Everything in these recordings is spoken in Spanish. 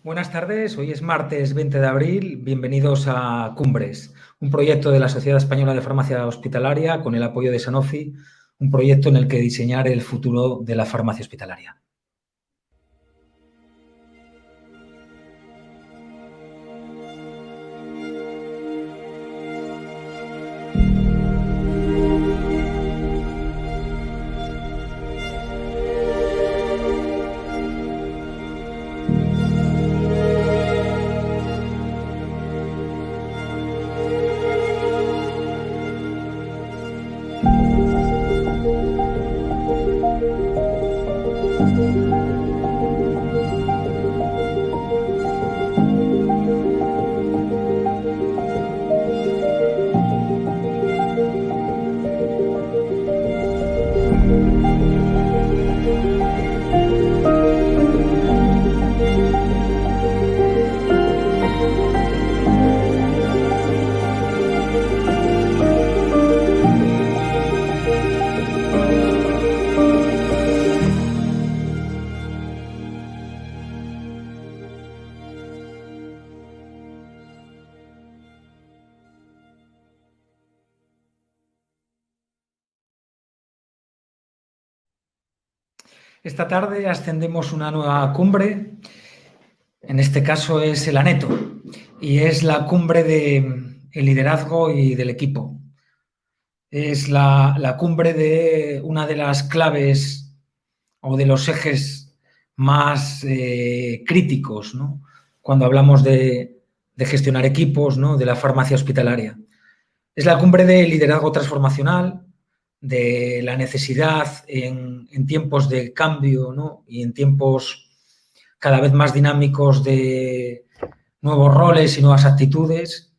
Buenas tardes, hoy es martes 20 de abril, bienvenidos a Cumbres, un proyecto de la Sociedad Española de Farmacia Hospitalaria con el apoyo de Sanofi, un proyecto en el que diseñar el futuro de la farmacia hospitalaria. Esta tarde ascendemos una nueva cumbre, en este caso es el Aneto, y es la cumbre del liderazgo y del equipo. Es la cumbre de una de las claves o de los ejes más críticos, ¿no? Cuando hablamos de gestionar equipos, ¿no? De la farmacia hospitalaria. Es la cumbre de liderazgo transformacional, de la necesidad en tiempos de cambio, ¿no? Y en tiempos cada vez más dinámicos de nuevos roles y nuevas actitudes,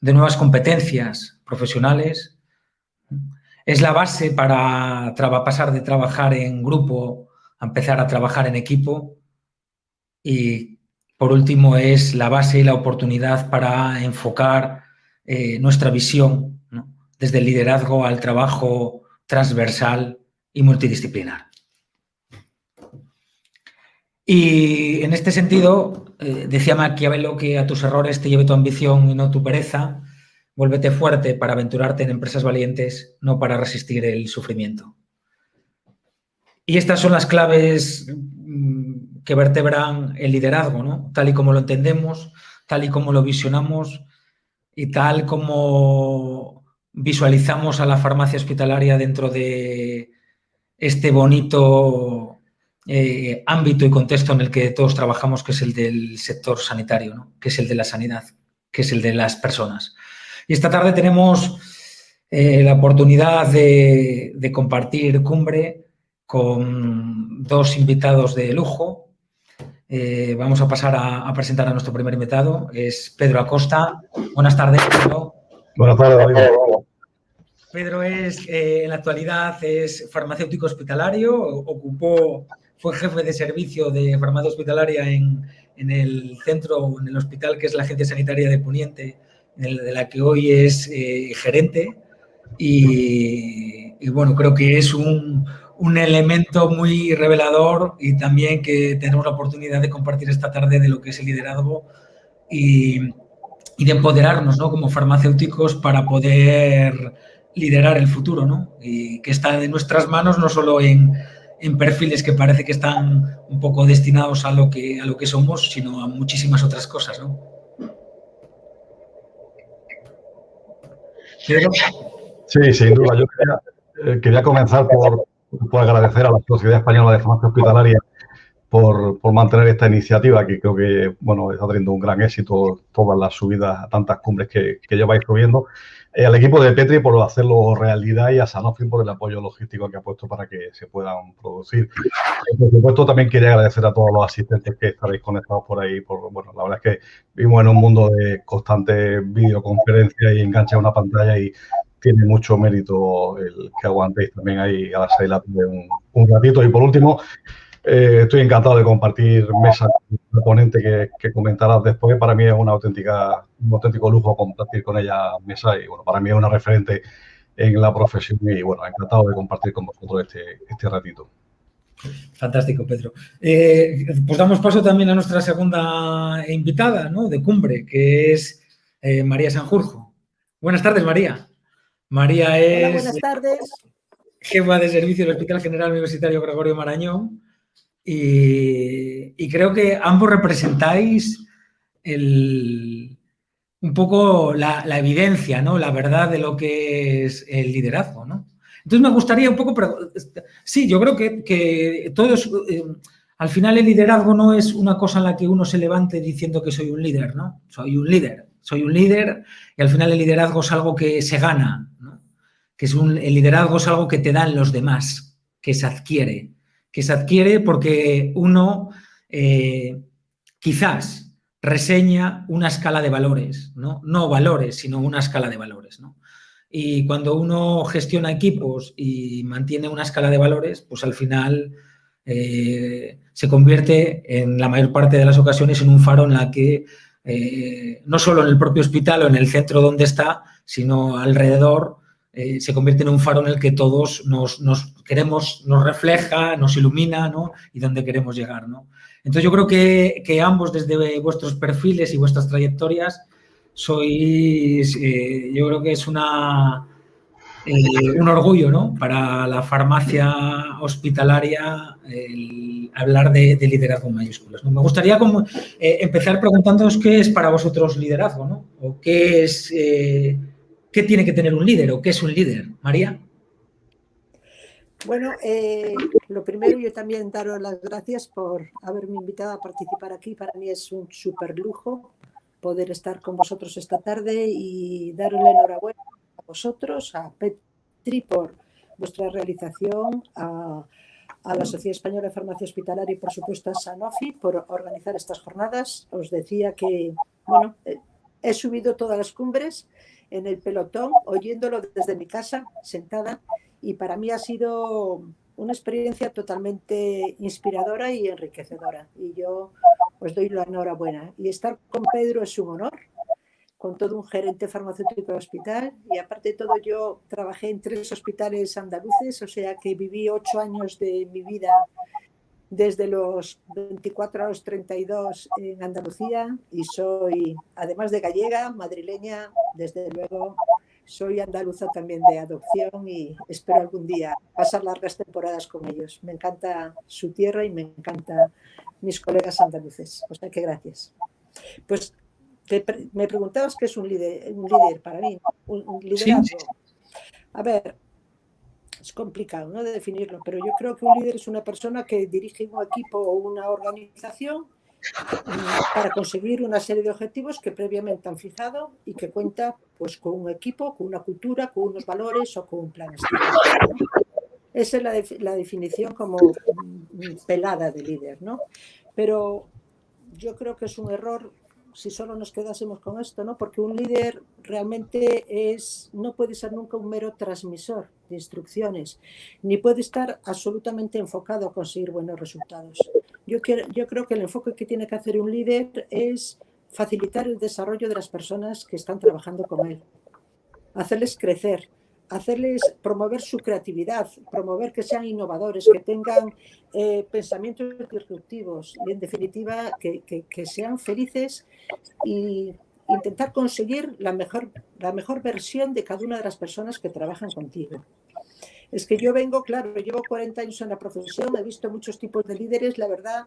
de nuevas competencias profesionales. Es la base para pasar de trabajar en grupo a empezar a trabajar en equipo. Y, por último, es la base y la oportunidad para enfocar nuestra visión, ¿no? Desde el liderazgo al trabajo transversal y multidisciplinar. Y en este sentido, decía Maquiavelo que a tus errores te lleve tu ambición y no tu pereza. Vuélvete fuerte para aventurarte en empresas valientes, no para resistir el sufrimiento. Y estas son las claves que vertebran el liderazgo, ¿no? Tal y como lo entendemos, tal y como lo visionamos y tal como visualizamos a la farmacia hospitalaria dentro de este bonito ámbito y contexto en el que todos trabajamos, que es el del sector sanitario, ¿no? Que es el de la sanidad, que es el de las personas. Y esta tarde tenemos la oportunidad de compartir cumbre con dos invitados de lujo. Vamos a pasar a presentar a nuestro primer invitado, es Pedro Acosta. Buenas tardes, Pedro. Buenas tardes, David. Pedro en la actualidad es farmacéutico hospitalario, fue jefe de servicio de farmacia hospitalaria en el centro, en el hospital que es la Agencia Sanitaria de Poniente, de la que hoy es gerente. Y bueno, creo que es un elemento muy revelador y también que tenemos la oportunidad de compartir esta tarde de lo que es el liderazgo y de empoderarnos, ¿no? Como farmacéuticos para poder liderar el futuro, ¿no? Y que está en nuestras manos, no solo en perfiles que parece que están un poco destinados a lo que somos, sino a muchísimas otras cosas, ¿no? ¿Pedro? Sí, sin duda. Yo quería comenzar por agradecer a la Sociedad Española de Farmacia Hospitalaria por mantener esta iniciativa, que creo que, bueno, está teniendo un gran éxito todas las subidas a tantas cumbres que lleváis subiendo. Al equipo de Petri por hacerlo realidad y a Sanofi por el apoyo logístico que ha puesto para que se puedan producir. Por supuesto, también quería agradecer a todos los asistentes que estaréis conectados por ahí. Bueno, la verdad es que vivimos en un mundo de constante videoconferencia y enganche a una pantalla y tiene mucho mérito el que aguantéis también ahí a las 6 de la tarde un ratito. Y por último, estoy encantado de compartir mesa con la ponente que comentarás después. Para mí es un auténtico lujo compartir con ella mesa y, bueno, para mí es una referente en la profesión y, bueno, encantado de compartir con vosotros este ratito. Fantástico, Pedro. Pues damos paso también a nuestra segunda invitada, ¿no?, de cumbre, que es María Sanjurjo. Buenas tardes, María. María es... Hola, buenas tardes. Jefa de servicio del Hospital General Universitario Gregorio Marañón y creo que ambos representáis un poco la evidencia, ¿no?, la verdad de lo que es el liderazgo, ¿no? Entonces me gustaría un poco... Sí, yo creo que todo es... al final el liderazgo no es una cosa en la que uno se levante diciendo que soy un líder, ¿no? Soy un líder y al final el liderazgo es algo que se gana, ¿no? El liderazgo es algo que te dan los demás, que se adquiere porque uno quizás reseña una escala de valores, no valores, sino una escala de valores, ¿no? Y cuando uno gestiona equipos y mantiene una escala de valores, pues al final se convierte en la mayor parte de las ocasiones en un faro en la que no solo en el propio hospital o en el centro donde está, sino alrededor se convierte en un faro en el que todos nos refleja, nos ilumina, ¿no?, y donde queremos llegar, ¿no? Entonces yo creo que ambos, desde vuestros perfiles y vuestras trayectorias, sois, yo creo que es un orgullo, ¿no?, para la farmacia hospitalaria hablar de liderazgo en mayúsculas, ¿no? Me gustaría empezar preguntándoos qué es para vosotros liderazgo, ¿no? O qué tiene que tener un líder o qué es un líder. María. Bueno, lo primero, yo también daros las gracias por haberme invitado a participar aquí. Para mí es un súper lujo poder estar con vosotros esta tarde y daros la enhorabuena a vosotros, a Petri por vuestra realización, a la Sociedad Española de Farmacia Hospitalaria y, por supuesto, a Sanofi por organizar estas jornadas. Os decía que, bueno, he subido todas las cumbres en el pelotón, oyéndolo desde mi casa, sentada, y para mí ha sido una experiencia totalmente inspiradora y enriquecedora. Y yo os doy la enhorabuena. Y estar con Pedro es un honor, con todo un gerente farmacéutico de hospital. Y aparte de todo, yo trabajé en 3 hospitales andaluces, o sea que viví 8 años de mi vida desde los 24 a los 32 en Andalucía. Y soy, además de gallega, madrileña, desde luego... Soy andaluza también de adopción y espero algún día pasar largas temporadas con ellos. Me encanta su tierra y me encantan mis colegas andaluces. O sea que gracias. Pues me preguntabas qué es un líder para mí, un liderazgo. Sí. A ver, es complicado, ¿no?, de definirlo, pero yo creo que un líder es una persona que dirige un equipo o una organización para conseguir una serie de objetivos que previamente han fijado y que cuenta, pues, con un equipo, con una cultura, con unos valores o con un plan estratégico, ¿no? Esa es la definición como pelada de líder, ¿no? Pero yo creo que es un error si solo nos quedásemos con esto, ¿no? Porque un líder realmente no puede ser nunca un mero transmisor de instrucciones, ni puede estar absolutamente enfocado a conseguir buenos resultados. Yo creo que el enfoque que tiene que hacer un líder es facilitar el desarrollo de las personas que están trabajando con él, hacerles crecer, promover su creatividad, promover que sean innovadores, que tengan pensamientos disruptivos y, en definitiva, que sean felices y intentar conseguir la mejor versión de cada una de las personas que trabajan contigo. Es que yo vengo, claro, llevo 40 años en la profesión, he visto muchos tipos de líderes, la verdad,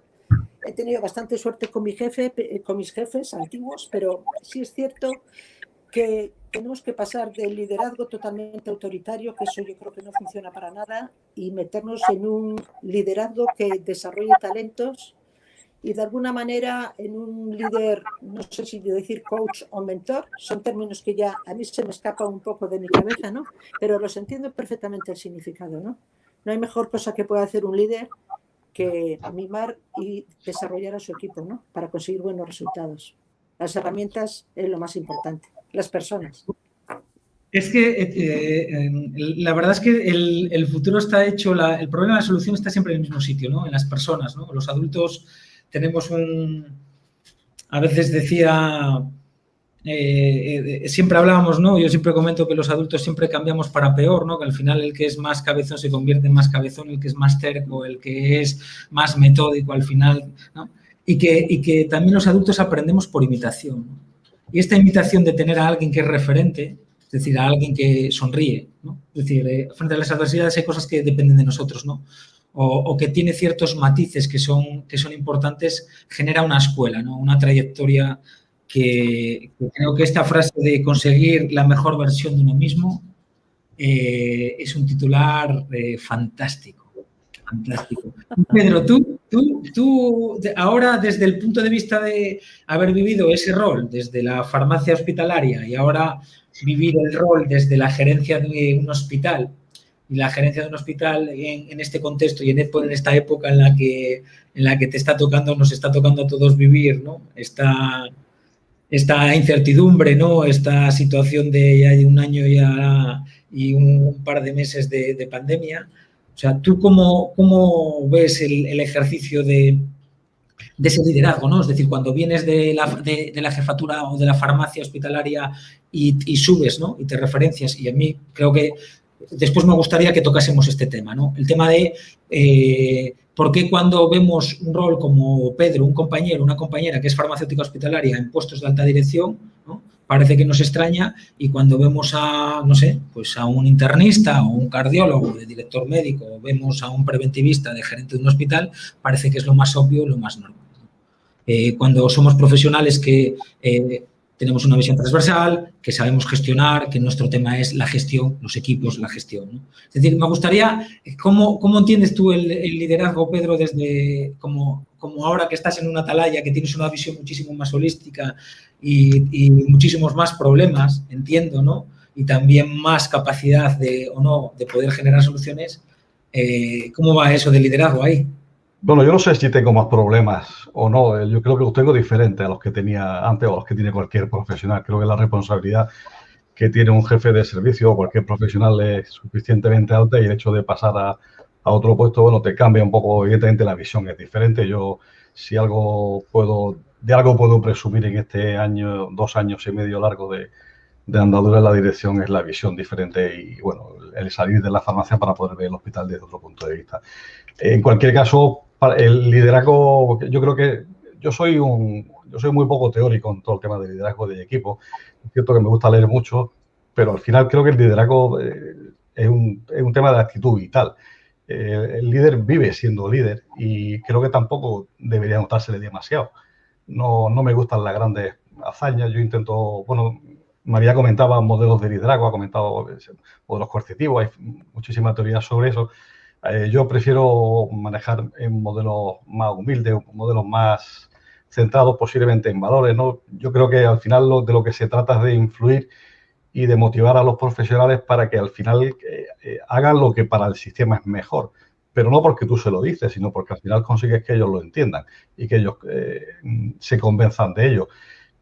he tenido bastante suerte con mis jefes antiguos, pero sí es cierto que tenemos que pasar del liderazgo totalmente autoritario, que eso yo creo que no funciona para nada, y meternos en un liderazgo que desarrolle talentos y, de alguna manera, en un líder, no sé si decir coach o mentor, son términos que ya a mí se me escapan un poco de mi cabeza, ¿no? Pero los entiendo perfectamente el significado, ¿no? No hay mejor cosa que pueda hacer un líder que mimar y desarrollar a su equipo, ¿no?, para conseguir buenos resultados. Las herramientas es lo más importante, las personas. Es que la verdad es que el futuro está hecho, el problema de la solución está siempre en el mismo sitio, ¿no?, en las personas, ¿no? Los adultos tenemos a veces decía siempre hablábamos, ¿no? Yo siempre comento que los adultos siempre cambiamos para peor, ¿no? Que al final el que es más cabezón se convierte en más cabezón, el que es más terco, el que es más metódico al final, ¿no? Y que también los adultos aprendemos por imitación, ¿no? Y esta imitación de tener a alguien que es referente, es decir, a alguien que sonríe, ¿no? Es decir, frente a las adversidades hay cosas que dependen de nosotros, ¿no? O que tiene ciertos matices que son importantes, genera una escuela, ¿no? Una trayectoria que creo que esta frase de conseguir la mejor versión de uno mismo es un titular fantástico, fantástico. Pedro, tú ahora desde el punto de vista de haber vivido ese rol desde la farmacia hospitalaria y ahora vivir el rol desde la gerencia de un hospital y la gerencia de un hospital en este contexto y en esta época en la que te está tocando, nos está tocando a todos vivir, ¿no? Esta incertidumbre, ¿no? Esta situación de ya de un año ya y un par de meses de pandemia. O sea, ¿tú cómo ves el ejercicio de ese liderazgo, ¿no? Es decir, cuando vienes de la jefatura o de la farmacia hospitalaria y subes, ¿no? Y te referencias. Y a mí creo que después me gustaría que tocásemos este tema, ¿no? El tema de por qué cuando vemos un rol como Pedro, un compañero, una compañera que es farmacéutica hospitalaria en puestos de alta dirección, ¿no? Parece que nos extraña y cuando vemos a, no sé, pues a un internista o un cardiólogo de director médico o vemos a un preventivista de gerente de un hospital, parece que es lo más obvio, lo más normal. Cuando somos profesionales que tenemos una visión transversal, que sabemos gestionar, que nuestro tema es la gestión, los equipos, la gestión, ¿no? Es decir, me gustaría, ¿cómo entiendes tú el liderazgo, Pedro, desde como ahora que estás en una atalaya, que tienes una visión muchísimo más holística y muchísimos más problemas, entiendo, ¿no? Y también más capacidad de poder generar soluciones. ¿Cómo va eso del liderazgo ahí? Bueno, yo no sé si tengo más problemas o no. Yo creo que los tengo diferentes a los que tenía antes o a los que tiene cualquier profesional. Creo que la responsabilidad que tiene un jefe de servicio o cualquier profesional es suficientemente alta y el hecho de pasar a otro puesto, bueno, te cambia un poco. Evidentemente la visión es diferente. Yo, si de algo puedo presumir en este año, 2 años y medio largo de andadura en la dirección, es la visión diferente y, bueno, el salir de la farmacia para poder ver el hospital desde otro punto de vista. En cualquier caso, el liderazgo, yo creo que yo soy muy poco teórico en todo el tema de liderazgo de equipo. Es cierto que me gusta leer mucho, pero al final creo que el liderazgo es un tema de actitud vital. El líder vive siendo líder y creo que tampoco debería notársele demasiado. No me gustan las grandes hazañas. Yo intento, bueno, María comentaba modelos de liderazgo, ha comentado modelos coercitivos, hay muchísimas teorías sobre eso. Yo prefiero manejar en modelos más humildes, modelos más centrados posiblemente en valores, ¿no? Yo creo que al final de lo que se trata es de influir y de motivar a los profesionales para que al final hagan lo que para el sistema es mejor. Pero no porque tú se lo dices, sino porque al final consigues que ellos lo entiendan y que ellos se convenzan de ello.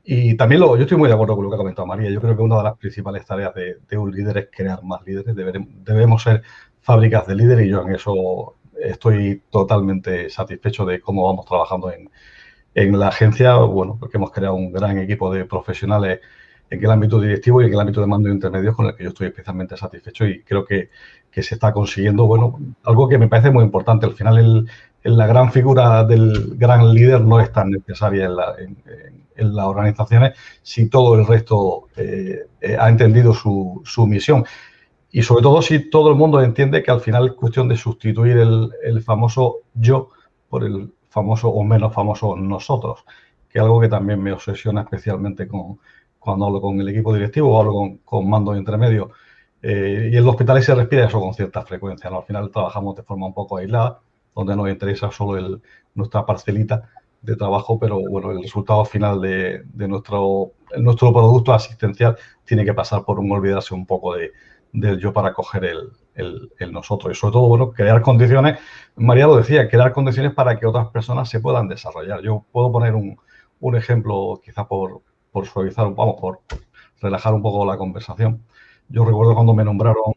Y también yo estoy muy de acuerdo con lo que ha comentado María. Yo creo que una de las principales tareas de un líder es crear más líderes. Debemos ser fábricas de líderes y yo en eso estoy totalmente satisfecho de cómo vamos trabajando en la agencia. Bueno, porque hemos creado un gran equipo de profesionales en el ámbito directivo y en el ámbito de mando intermedios con el que yo estoy especialmente satisfecho y creo que se está consiguiendo, bueno, algo que me parece muy importante. Al final la gran figura del gran líder no es tan necesaria en las organizaciones si todo el resto ha entendido su misión. Y sobre todo si todo el mundo entiende que al final es cuestión de sustituir el famoso yo por el famoso o menos famoso nosotros, que es algo que también me obsesiona especialmente cuando hablo con el equipo directivo o hablo con mandos intermedios. Y en los hospitales se respira eso con cierta frecuencia, ¿no? Al final trabajamos de forma un poco aislada, donde nos interesa solo nuestra parcelita de trabajo, pero bueno, el resultado final de nuestro producto asistencial tiene que pasar por olvidarse un poco del yo para coger el nosotros. Y sobre todo, bueno, crear condiciones, María lo decía, crear condiciones para que otras personas se puedan desarrollar. Yo puedo poner un ejemplo, quizá por suavizar, por relajar un poco la conversación. Yo recuerdo cuando me nombraron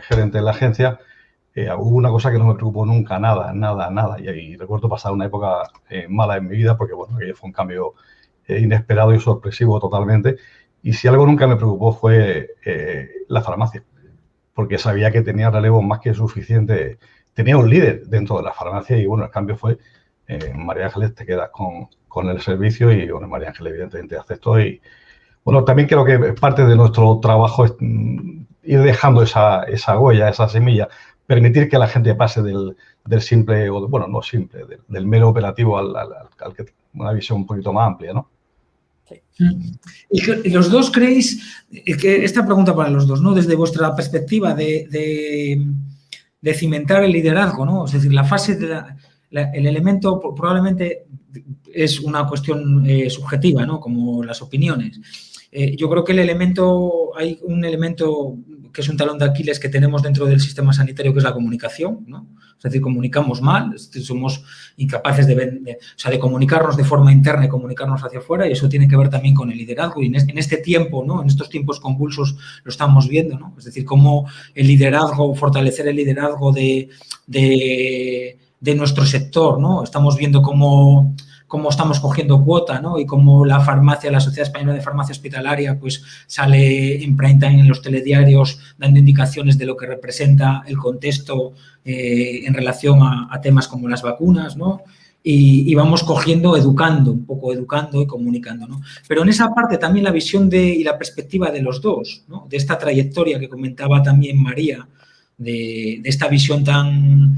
gerente de la agencia, hubo una cosa que no me preocupó nunca, nada. Y recuerdo pasar una época mala en mi vida porque, bueno, aquello fue un cambio inesperado y sorpresivo totalmente. Y si algo nunca me preocupó fue la farmacia, porque sabía que tenía relevo más que suficiente. Tenía un líder dentro de la farmacia y, bueno, el cambio fue, María Ángeles, te quedas con el servicio y, bueno, María Ángeles evidentemente aceptó. Y, bueno, también creo que parte de nuestro trabajo es ir dejando esa huella, esa semilla, permitir que la gente pase del simple, bueno, no simple, del mero operativo al que una visión un poquito más amplia, ¿no? Y los dos creéis, que esta pregunta para los dos, ¿no? Desde vuestra perspectiva de cimentar el liderazgo, ¿no? Es decir, la fase el elemento probablemente es una cuestión subjetiva, ¿no? Como las opiniones. Yo creo que hay un elemento que es un talón de Aquiles que tenemos dentro del sistema sanitario, que es la comunicación, ¿no? Es decir, comunicamos mal, somos incapaces de comunicarnos de forma interna y comunicarnos hacia afuera, y eso tiene que ver también con el liderazgo. Y en este tiempo, ¿no? En estos tiempos convulsos lo estamos viendo, ¿no? Es decir, cómo el liderazgo, fortalecer el liderazgo de nuestro sector, ¿no? Estamos viendo cómo estamos cogiendo cuota, ¿no? Y cómo la Sociedad Española de Farmacia Hospitalaria, pues sale en prime time en los telediarios dando indicaciones de lo que representa el contexto en relación a temas como las vacunas, ¿no? Y vamos educando y comunicando, ¿no? Pero en esa parte también la visión y la perspectiva de los dos, ¿no? De esta trayectoria que comentaba también María, de esta visión tan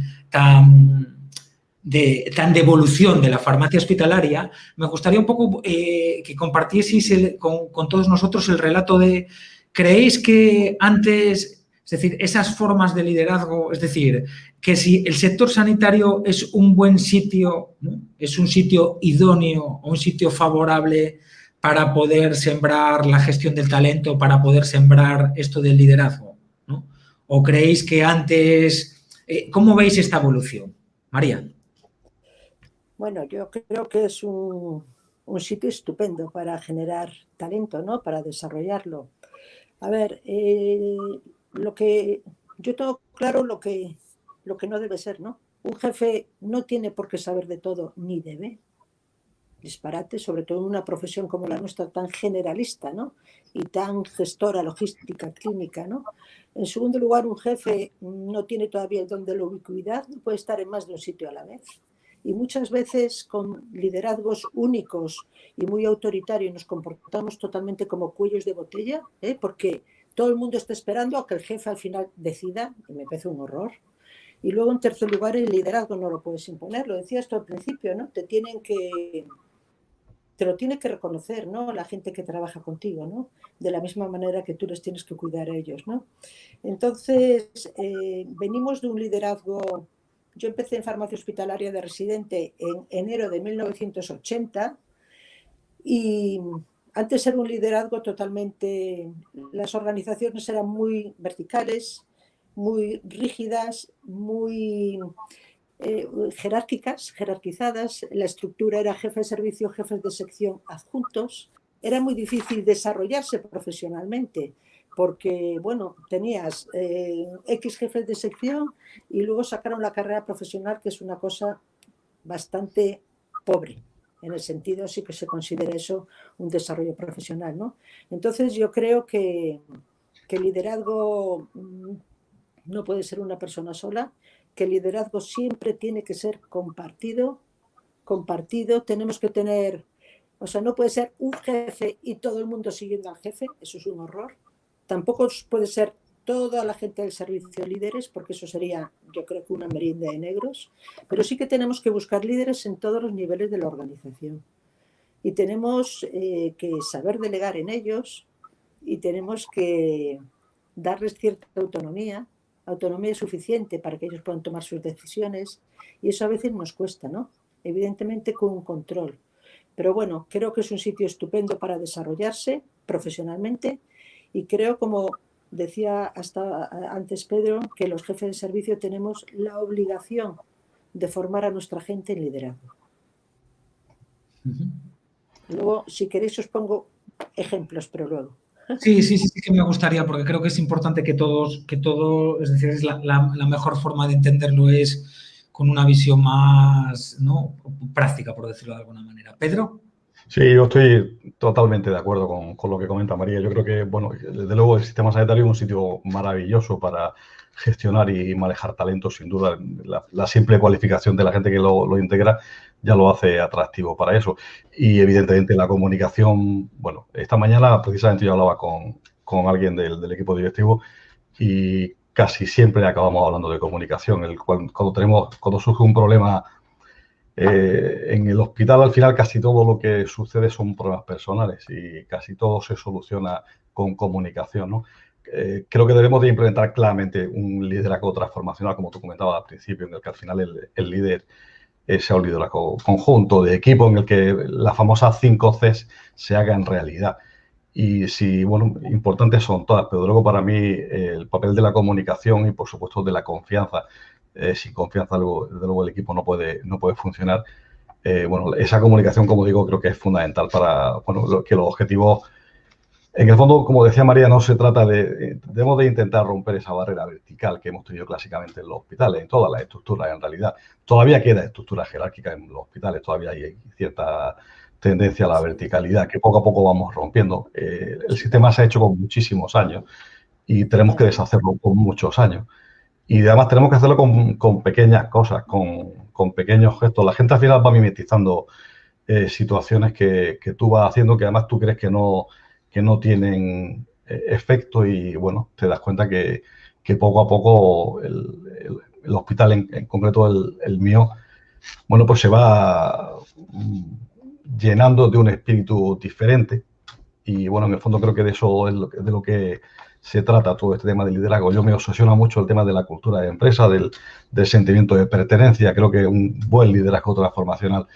de evolución de la farmacia hospitalaria, me gustaría un poco que compartieseis con todos nosotros el relato de, ¿creéis que antes, es decir, esas formas de liderazgo, es decir, que si el sector sanitario es un buen sitio, ¿no? Es un sitio idóneo o un sitio favorable para poder sembrar la gestión del talento, para poder sembrar esto del liderazgo, ¿no? ¿O creéis que antes, cómo veis esta evolución? María. Bueno, yo creo que es un sitio estupendo para generar talento, ¿no? Para desarrollarlo. A ver, yo tengo claro lo que no debe ser, ¿no? Un jefe no tiene por qué saber de todo, ni debe. Disparate, sobre todo en una profesión como la nuestra, tan generalista, ¿no? Y tan gestora, logística, clínica, ¿no? En segundo lugar, un jefe no tiene todavía el don de la ubicuidad, no puede estar en más de un sitio a la vez. Y muchas veces con liderazgos únicos y muy autoritarios nos comportamos totalmente como cuellos de botella, porque todo el mundo está esperando a que el jefe al final decida, y me parece un horror. Y luego, en tercer lugar, el liderazgo no lo puedes imponer, lo decías tú al principio, ¿no? Te lo tiene que reconocer, ¿no? La gente que trabaja contigo, ¿no? De la misma manera que tú les tienes que cuidar a ellos, ¿no? Entonces, venimos de un liderazgo. Yo empecé en farmacia hospitalaria de residente en enero de 1980 y antes era un liderazgo totalmente. Las organizaciones eran muy verticales, muy rígidas, muy jerarquizadas. La estructura era jefe de servicio, jefes de sección adjuntos. Era muy difícil desarrollarse profesionalmente porque, bueno, tenías X jefes de sección y luego sacaron la carrera profesional, que es una cosa bastante pobre. En el sentido, sí que se considera eso un desarrollo profesional, ¿no? Entonces, yo creo que el liderazgo no puede ser una persona sola, que el liderazgo siempre tiene que ser compartido. Tenemos que tener, no puede ser un jefe y todo el mundo siguiendo al jefe, eso es un horror. Tampoco puede ser toda la gente del servicio líderes, porque eso sería, yo creo que una merienda de negros, pero sí que tenemos que buscar líderes en todos los niveles de la organización. Y tenemos que saber delegar en ellos y tenemos que darles cierta autonomía suficiente para que ellos puedan tomar sus decisiones, y eso a veces nos cuesta, ¿no? Evidentemente con un control. Pero bueno, creo que es un sitio estupendo para desarrollarse profesionalmente. Y creo, como decía hasta antes Pedro, que los jefes de servicio tenemos la obligación de formar a nuestra gente en liderazgo. Luego, si queréis, os pongo ejemplos, pero luego. Sí, que me gustaría, porque creo que es importante que todo, es decir, es la mejor forma de entenderlo es con una visión más, ¿no?, práctica, por decirlo de alguna manera. ¿Pedro? Sí, yo estoy totalmente de acuerdo con lo que comenta María. Yo creo que, bueno, desde luego el sistema sanitario es un sitio maravilloso para gestionar y manejar talentos, sin duda. La simple cualificación de la gente que lo integra ya lo hace atractivo para eso. Y evidentemente la comunicación, bueno, esta mañana precisamente yo hablaba con alguien del equipo directivo y casi siempre acabamos hablando de comunicación. Cuando surge un problema en el hospital, al final, casi todo lo que sucede son pruebas personales y casi todo se soluciona con comunicación, ¿no? Creo que debemos de implementar claramente un liderazgo transformacional, como tú comentabas al principio, en el que al final el líder sea un liderazgo conjunto, de equipo, en el que las famosas 5 Cs se hagan realidad. Y sí, bueno, importantes son todas, pero luego para mí el papel de la comunicación y, por supuesto, de la confianza. Sin confianza, luego, desde luego, el equipo no puede funcionar. Bueno, esa comunicación, como digo, creo que es fundamental para que los objetivos, en el fondo, como decía María, no se trata debemos de intentar romper esa barrera vertical que hemos tenido clásicamente en los hospitales, en todas las estructuras en realidad. Todavía queda estructura jerárquica en los hospitales, todavía hay cierta tendencia a la verticalidad que poco a poco vamos rompiendo. El sistema se ha hecho con muchísimos años y tenemos que deshacerlo con muchos años. Y además tenemos que hacerlo con pequeñas cosas, con pequeños gestos. La gente al final va mimetizando situaciones que tú vas haciendo que además tú crees que no tienen efecto y, bueno, te das cuenta que poco a poco el hospital, en concreto el mío, bueno, pues se va llenando de un espíritu diferente. Y, bueno, en el fondo creo que de eso es de lo que se trata todo este tema del liderazgo. Yo me obsesiona mucho el tema de la cultura de empresa, del sentimiento de pertenencia. Creo que un buen liderazgo transformacional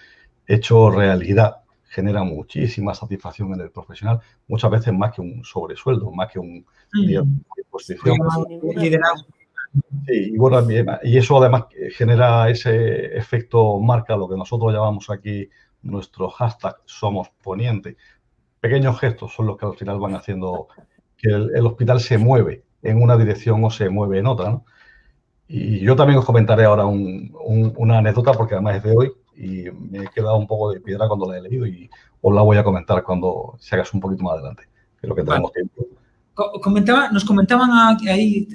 hecho realidad genera muchísima satisfacción en el profesional, muchas veces más que un sobresueldo, más que un día de posición. Sin ninguna duda. Sí, y bueno, y eso además genera ese efecto marca, lo que nosotros llamamos aquí nuestro hashtag Somos Poniente. Pequeños gestos son los que al final van haciendo que el hospital se mueve en una dirección o se mueve en otra, ¿no? Y yo también os comentaré ahora una anécdota, porque además es de hoy y me he quedado un poco de piedra cuando la he leído y os la voy a comentar cuando se hagas un poquito más adelante. Creo que tenemos tiempo. Nos comentaban ahí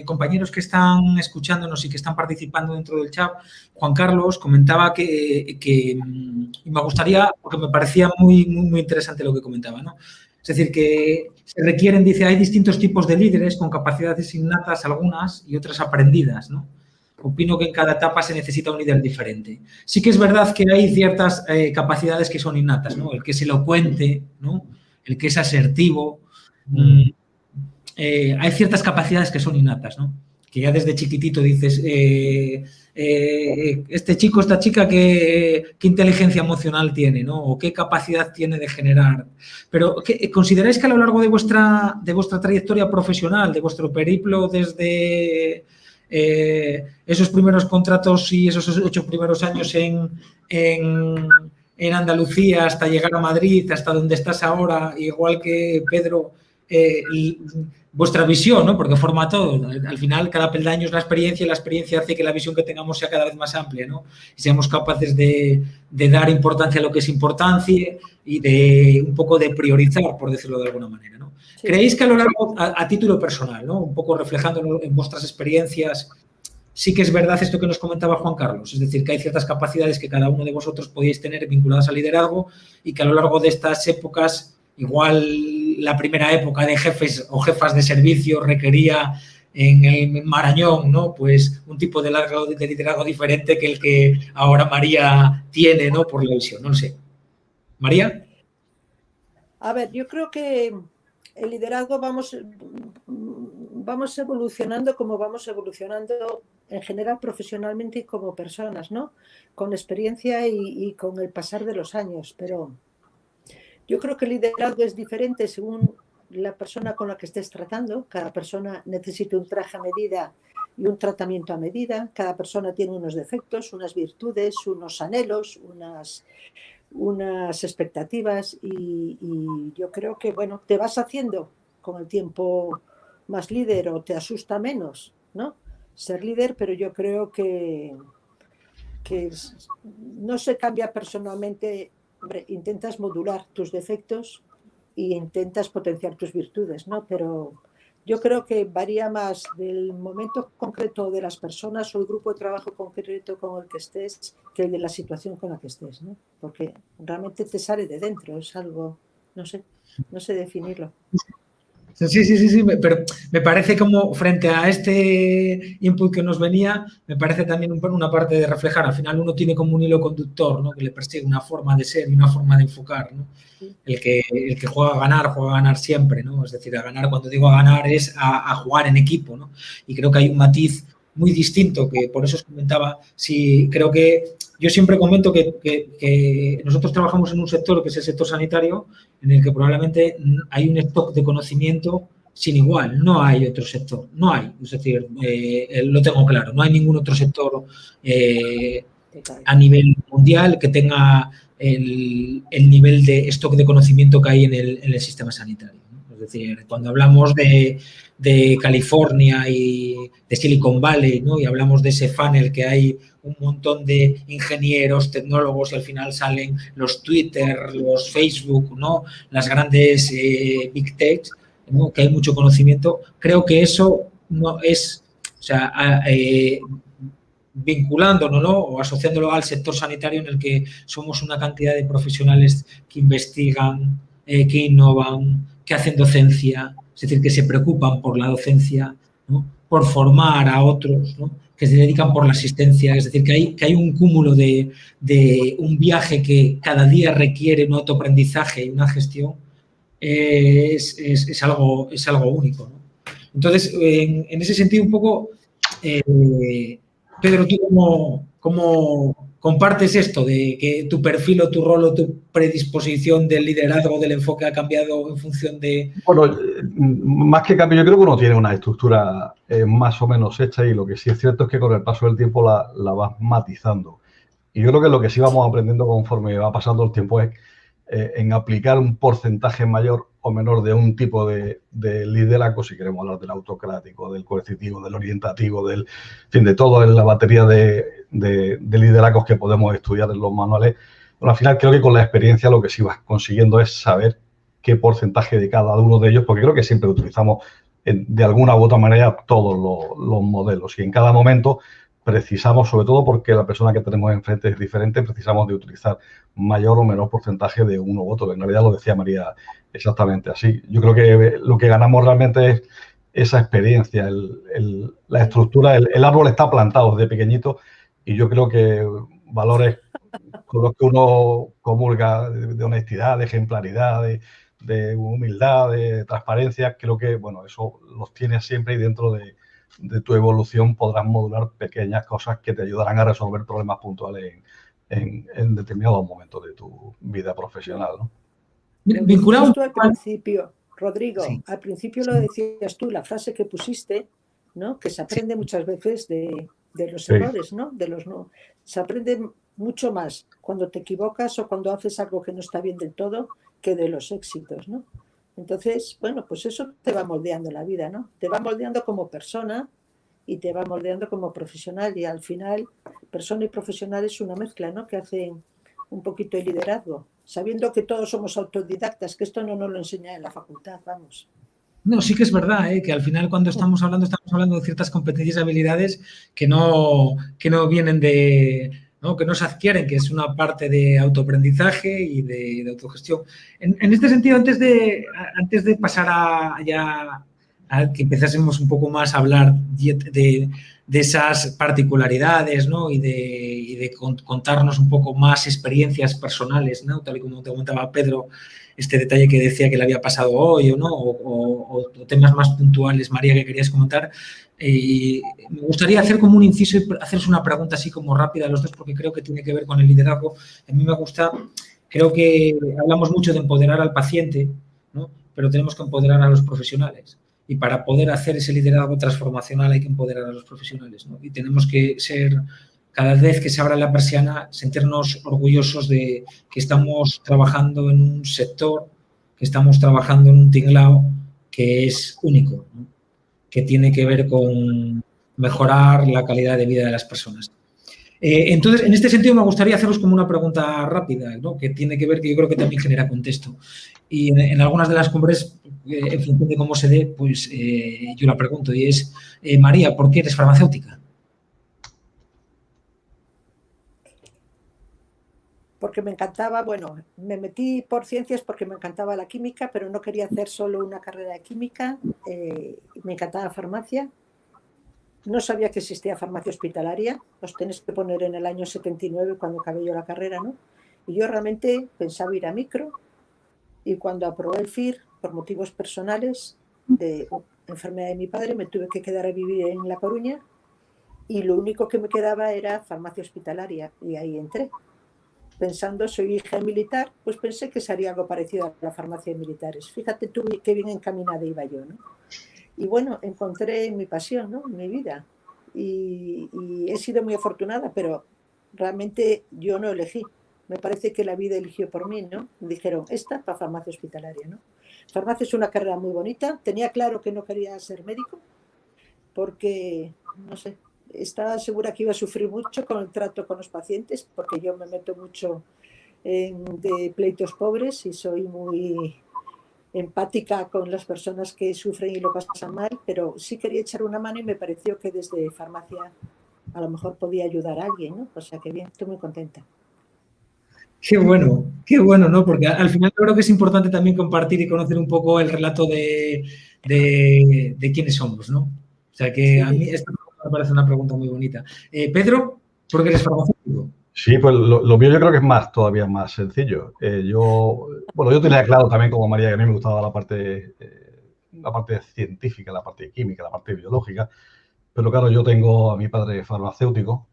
compañeros que están escuchándonos y que están participando dentro del chat. Juan Carlos comentaba que y me gustaría, porque me parecía muy interesante lo que comentaba, ¿no? Es decir, que se requieren, dice, hay distintos tipos de líderes con capacidades innatas algunas y otras aprendidas, ¿no? Opino que en cada etapa se necesita un líder diferente. Sí que es verdad que hay ciertas capacidades que son innatas, ¿no? El que es elocuente, ¿no? El que es asertivo. Hay ciertas capacidades que son innatas, ¿no? Que ya desde chiquitito dices, este chico, esta chica, ¿qué inteligencia emocional tiene, ¿no? O qué capacidad tiene de generar. Pero ¿consideráis que a lo largo de vuestra trayectoria profesional, de vuestro periplo desde esos primeros contratos y esos 8 primeros años en Andalucía hasta llegar a Madrid, hasta donde estás ahora, igual que Pedro, vuestra visión, ¿no? Porque forma todo. Al final, cada peldaño es la experiencia y la experiencia hace que la visión que tengamos sea cada vez más amplia, ¿no? Y seamos capaces de dar importancia a lo que es importancia y de un poco de priorizar, por decirlo de alguna manera, ¿no? Sí. ¿Creéis que a lo largo, a título personal, ¿no? Un poco reflejando en vuestras experiencias, sí que es verdad esto que nos comentaba Juan Carlos, es decir, que hay ciertas capacidades que cada uno de vosotros podéis tener vinculadas al liderazgo y que a lo largo de estas épocas, igual la primera época de jefes o jefas de servicio requería en el Marañón, ¿no? Pues un tipo de liderazgo diferente que el que ahora María tiene, ¿no? Por la visión, no lo sé. ¿María? A ver, yo creo que el liderazgo vamos evolucionando como vamos evolucionando en general profesionalmente y como personas, ¿no? Con experiencia y con el pasar de los años, pero yo creo que el liderazgo es diferente según la persona con la que estés tratando. Cada persona necesita un traje a medida y un tratamiento a medida. Cada persona tiene unos defectos, unas virtudes, unos anhelos, unas expectativas y yo creo que, bueno, te vas haciendo con el tiempo más líder o te asusta menos, ¿no? Ser líder, pero yo creo que no se cambia personalmente hombre, intentas modular tus defectos e intentas potenciar tus virtudes, ¿no? Pero yo creo que varía más del momento concreto de las personas o el grupo de trabajo concreto con el que estés que el de la situación con la que estés, ¿no? Porque realmente te sale de dentro, es algo, no sé definirlo. Sí, pero me parece como frente a este input que nos venía, me parece también una parte de reflejar. Al final uno tiene como un hilo conductor, ¿no? Que le persigue una forma de ser y una forma de enfocar, ¿no? El que juega a ganar siempre, ¿no? Es decir, a ganar, cuando digo a ganar, es a jugar en equipo, ¿no? Y creo que hay un matiz muy distinto, que por eso os comentaba, sí, creo que yo siempre comento que nosotros trabajamos en un sector que es el sector sanitario, en el que probablemente hay un stock de conocimiento sin igual, no hay otro sector, no hay, es decir, lo tengo claro, no hay ningún otro sector a nivel mundial que tenga el nivel de stock de conocimiento que hay en el sistema sanitario, ¿no? Es decir, cuando hablamos de California y de Silicon Valley, ¿no? Y hablamos de ese funnel que hay un montón de ingenieros, tecnólogos y al final salen los Twitter, los Facebook, ¿no? Las grandes Big Tech, ¿no? Que hay mucho conocimiento. Creo que eso no es, o sea, vinculándolo, ¿no? O asociándolo al sector sanitario en el que somos una cantidad de profesionales que investigan, que innovan, que hacen docencia, es decir, que se preocupan por la docencia, ¿no? Por formar a otros, ¿no? Que se dedican por la asistencia, es decir, que hay un cúmulo de un viaje que cada día requiere un autoaprendizaje y una gestión, es algo único, ¿no? Entonces, en ese sentido, un poco, Pedro, ¿tú cómo compartes esto de que tu perfil o tu rol o tu predisposición del liderazgo, del enfoque ha cambiado en función de...? Bueno, más que cambio, yo creo que uno tiene una estructura más o menos hecha y lo que sí es cierto es que con el paso del tiempo la vas matizando. Y yo creo que lo que sí vamos aprendiendo conforme va pasando el tiempo es en aplicar un porcentaje mayor o menor de un tipo de liderazgo, si queremos hablar del autocrático, del coercitivo, del orientativo, en fin, de todo en la batería de liderazgos que podemos estudiar en los manuales. Bueno, al final creo que con la experiencia lo que sí vas consiguiendo es saber qué porcentaje de cada uno de ellos, porque creo que siempre utilizamos de alguna u otra manera todos los modelos y en cada momento precisamos, sobre todo porque la persona que tenemos enfrente es diferente, precisamos de utilizar mayor o menor porcentaje de uno u otro. En realidad lo decía María exactamente así. Yo creo que lo que ganamos realmente es esa experiencia, la estructura, el árbol está plantado desde pequeñito y yo creo que valores con los que uno comulga de honestidad, de ejemplaridad, de humildad, de transparencia, creo que, bueno, eso los tienes siempre y dentro de tu evolución podrás modular pequeñas cosas que te ayudarán a resolver problemas puntuales en determinados momentos de tu vida profesional, ¿no? Vinculado tú al principio, Rodrigo, sí. Al principio lo decías tú, la frase que pusiste, ¿no? Que se aprende muchas veces de los errores, ¿no? Se aprende mucho más cuando te equivocas o cuando haces algo que no está bien del todo que de los éxitos, ¿no? Entonces, bueno, pues eso te va moldeando la vida, ¿no? Te va moldeando como persona y te va moldeando como profesional y al final persona y profesional es una mezcla, ¿no? Que hacen un poquito de liderazgo, sabiendo que todos somos autodidactas, que esto no nos lo enseña en la facultad, vamos. No, sí que es verdad, que al final cuando estamos hablando de ciertas competencias y habilidades que no vienen de... ¿no? Que no se adquieren, que es una parte de autoaprendizaje y de autogestión. En este sentido, antes de pasar a que empezásemos un poco más a hablar de esas particularidades, ¿no? y de contarnos un poco más experiencias personales, ¿no? Tal y como te comentaba Pedro, este detalle que decía que le había pasado hoy, ¿no? o temas más puntuales, María, que querías comentar. Me gustaría hacer como un inciso y haceros una pregunta así como rápida a los dos, porque creo que tiene que ver con el liderazgo. A mí me gusta, creo que hablamos mucho de empoderar al paciente, ¿no? Pero tenemos que empoderar a los profesionales. Y para poder hacer ese liderazgo transformacional hay que empoderar a los profesionales, ¿no? Y tenemos que ser, cada vez que se abra la persiana, sentirnos orgullosos de que estamos trabajando en un sector, que estamos trabajando en un tinglao que es único, ¿no? Que tiene que ver con mejorar la calidad de vida de las personas. Entonces, en este sentido, me gustaría haceros como una pregunta rápida, ¿no? Que tiene que ver, que yo creo que también genera contexto. Y en algunas de las cumbres, en función de cómo se dé, pues yo la pregunto, y es, María, ¿por qué eres farmacéutica? Porque me encantaba, bueno, me metí por ciencias porque me encantaba la química, pero no quería hacer solo una carrera de química, me encantaba farmacia. No sabía que existía farmacia hospitalaria, os tenéis que poner en el año 79 cuando acabé yo la carrera, ¿no? Y yo realmente pensaba ir a micro, y cuando aprobé el FIR, por motivos personales de enfermedad de mi padre, me tuve que quedar a vivir en La Coruña, y lo único que me quedaba era farmacia hospitalaria, y ahí entré. Pensando, soy hija militar, pues pensé que sería algo parecido a la farmacia de militares. Fíjate tú qué bien encaminada iba yo, ¿no? Y bueno, encontré mi pasión, ¿no? Mi vida. Y he sido muy afortunada, pero realmente yo no elegí. Me parece que la vida eligió por mí, ¿no? Me dijeron, esta para farmacia hospitalaria, ¿no? Farmacia es una carrera muy bonita. Tenía claro que no quería ser médico porque, no sé, estaba segura que iba a sufrir mucho con el trato con los pacientes, porque yo me meto mucho de pleitos pobres y soy muy empática con las personas que sufren y lo pasan mal, pero sí quería echar una mano y me pareció que desde farmacia a lo mejor podía ayudar a alguien, ¿no? O sea que bien, estoy muy contenta. Qué bueno, ¿no? Porque al final creo que es importante también compartir y conocer un poco el relato de quiénes somos, ¿no? O sea que a mí esta me parece una pregunta muy bonita. Pedro, ¿por qué eres farmacéutico? Sí, pues lo mío yo creo que es todavía más sencillo. Yo tenía claro también como María que a mí me gustaba la parte científica, la parte química, la parte biológica, pero claro, yo tengo a mi padre farmacéutico,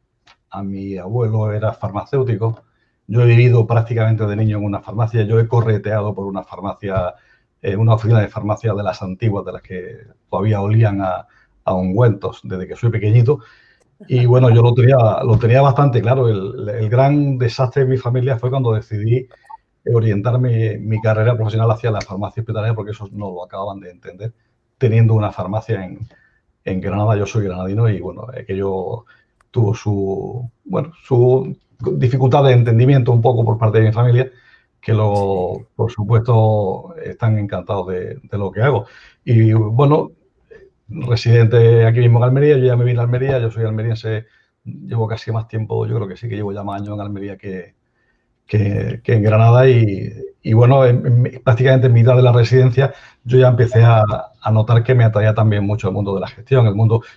a mi abuelo era farmacéutico, yo he vivido prácticamente de niño en una farmacia, yo he correteado por una farmacia, una oficina de farmacia de las antiguas, de las que todavía olían a ungüentos desde que soy pequeñito. Y bueno, yo lo tenía bastante claro. El gran desastre de mi familia fue cuando decidí orientar mi carrera profesional hacia la farmacia hospitalaria, porque eso no lo acababan de entender, teniendo una farmacia en Granada. Yo soy granadino y bueno, aquello tuvo su dificultad de entendimiento un poco por parte de mi familia, que por supuesto, están encantados de lo que hago. Y bueno, residente aquí mismo en Almería, yo ya me vine a Almería, yo soy almeriense, llevo casi más tiempo, yo creo que sí, que llevo ya más años en Almería que en Granada y bueno, prácticamente en mitad de la residencia yo ya empecé a notar que me atraía también mucho el mundo de la gestión,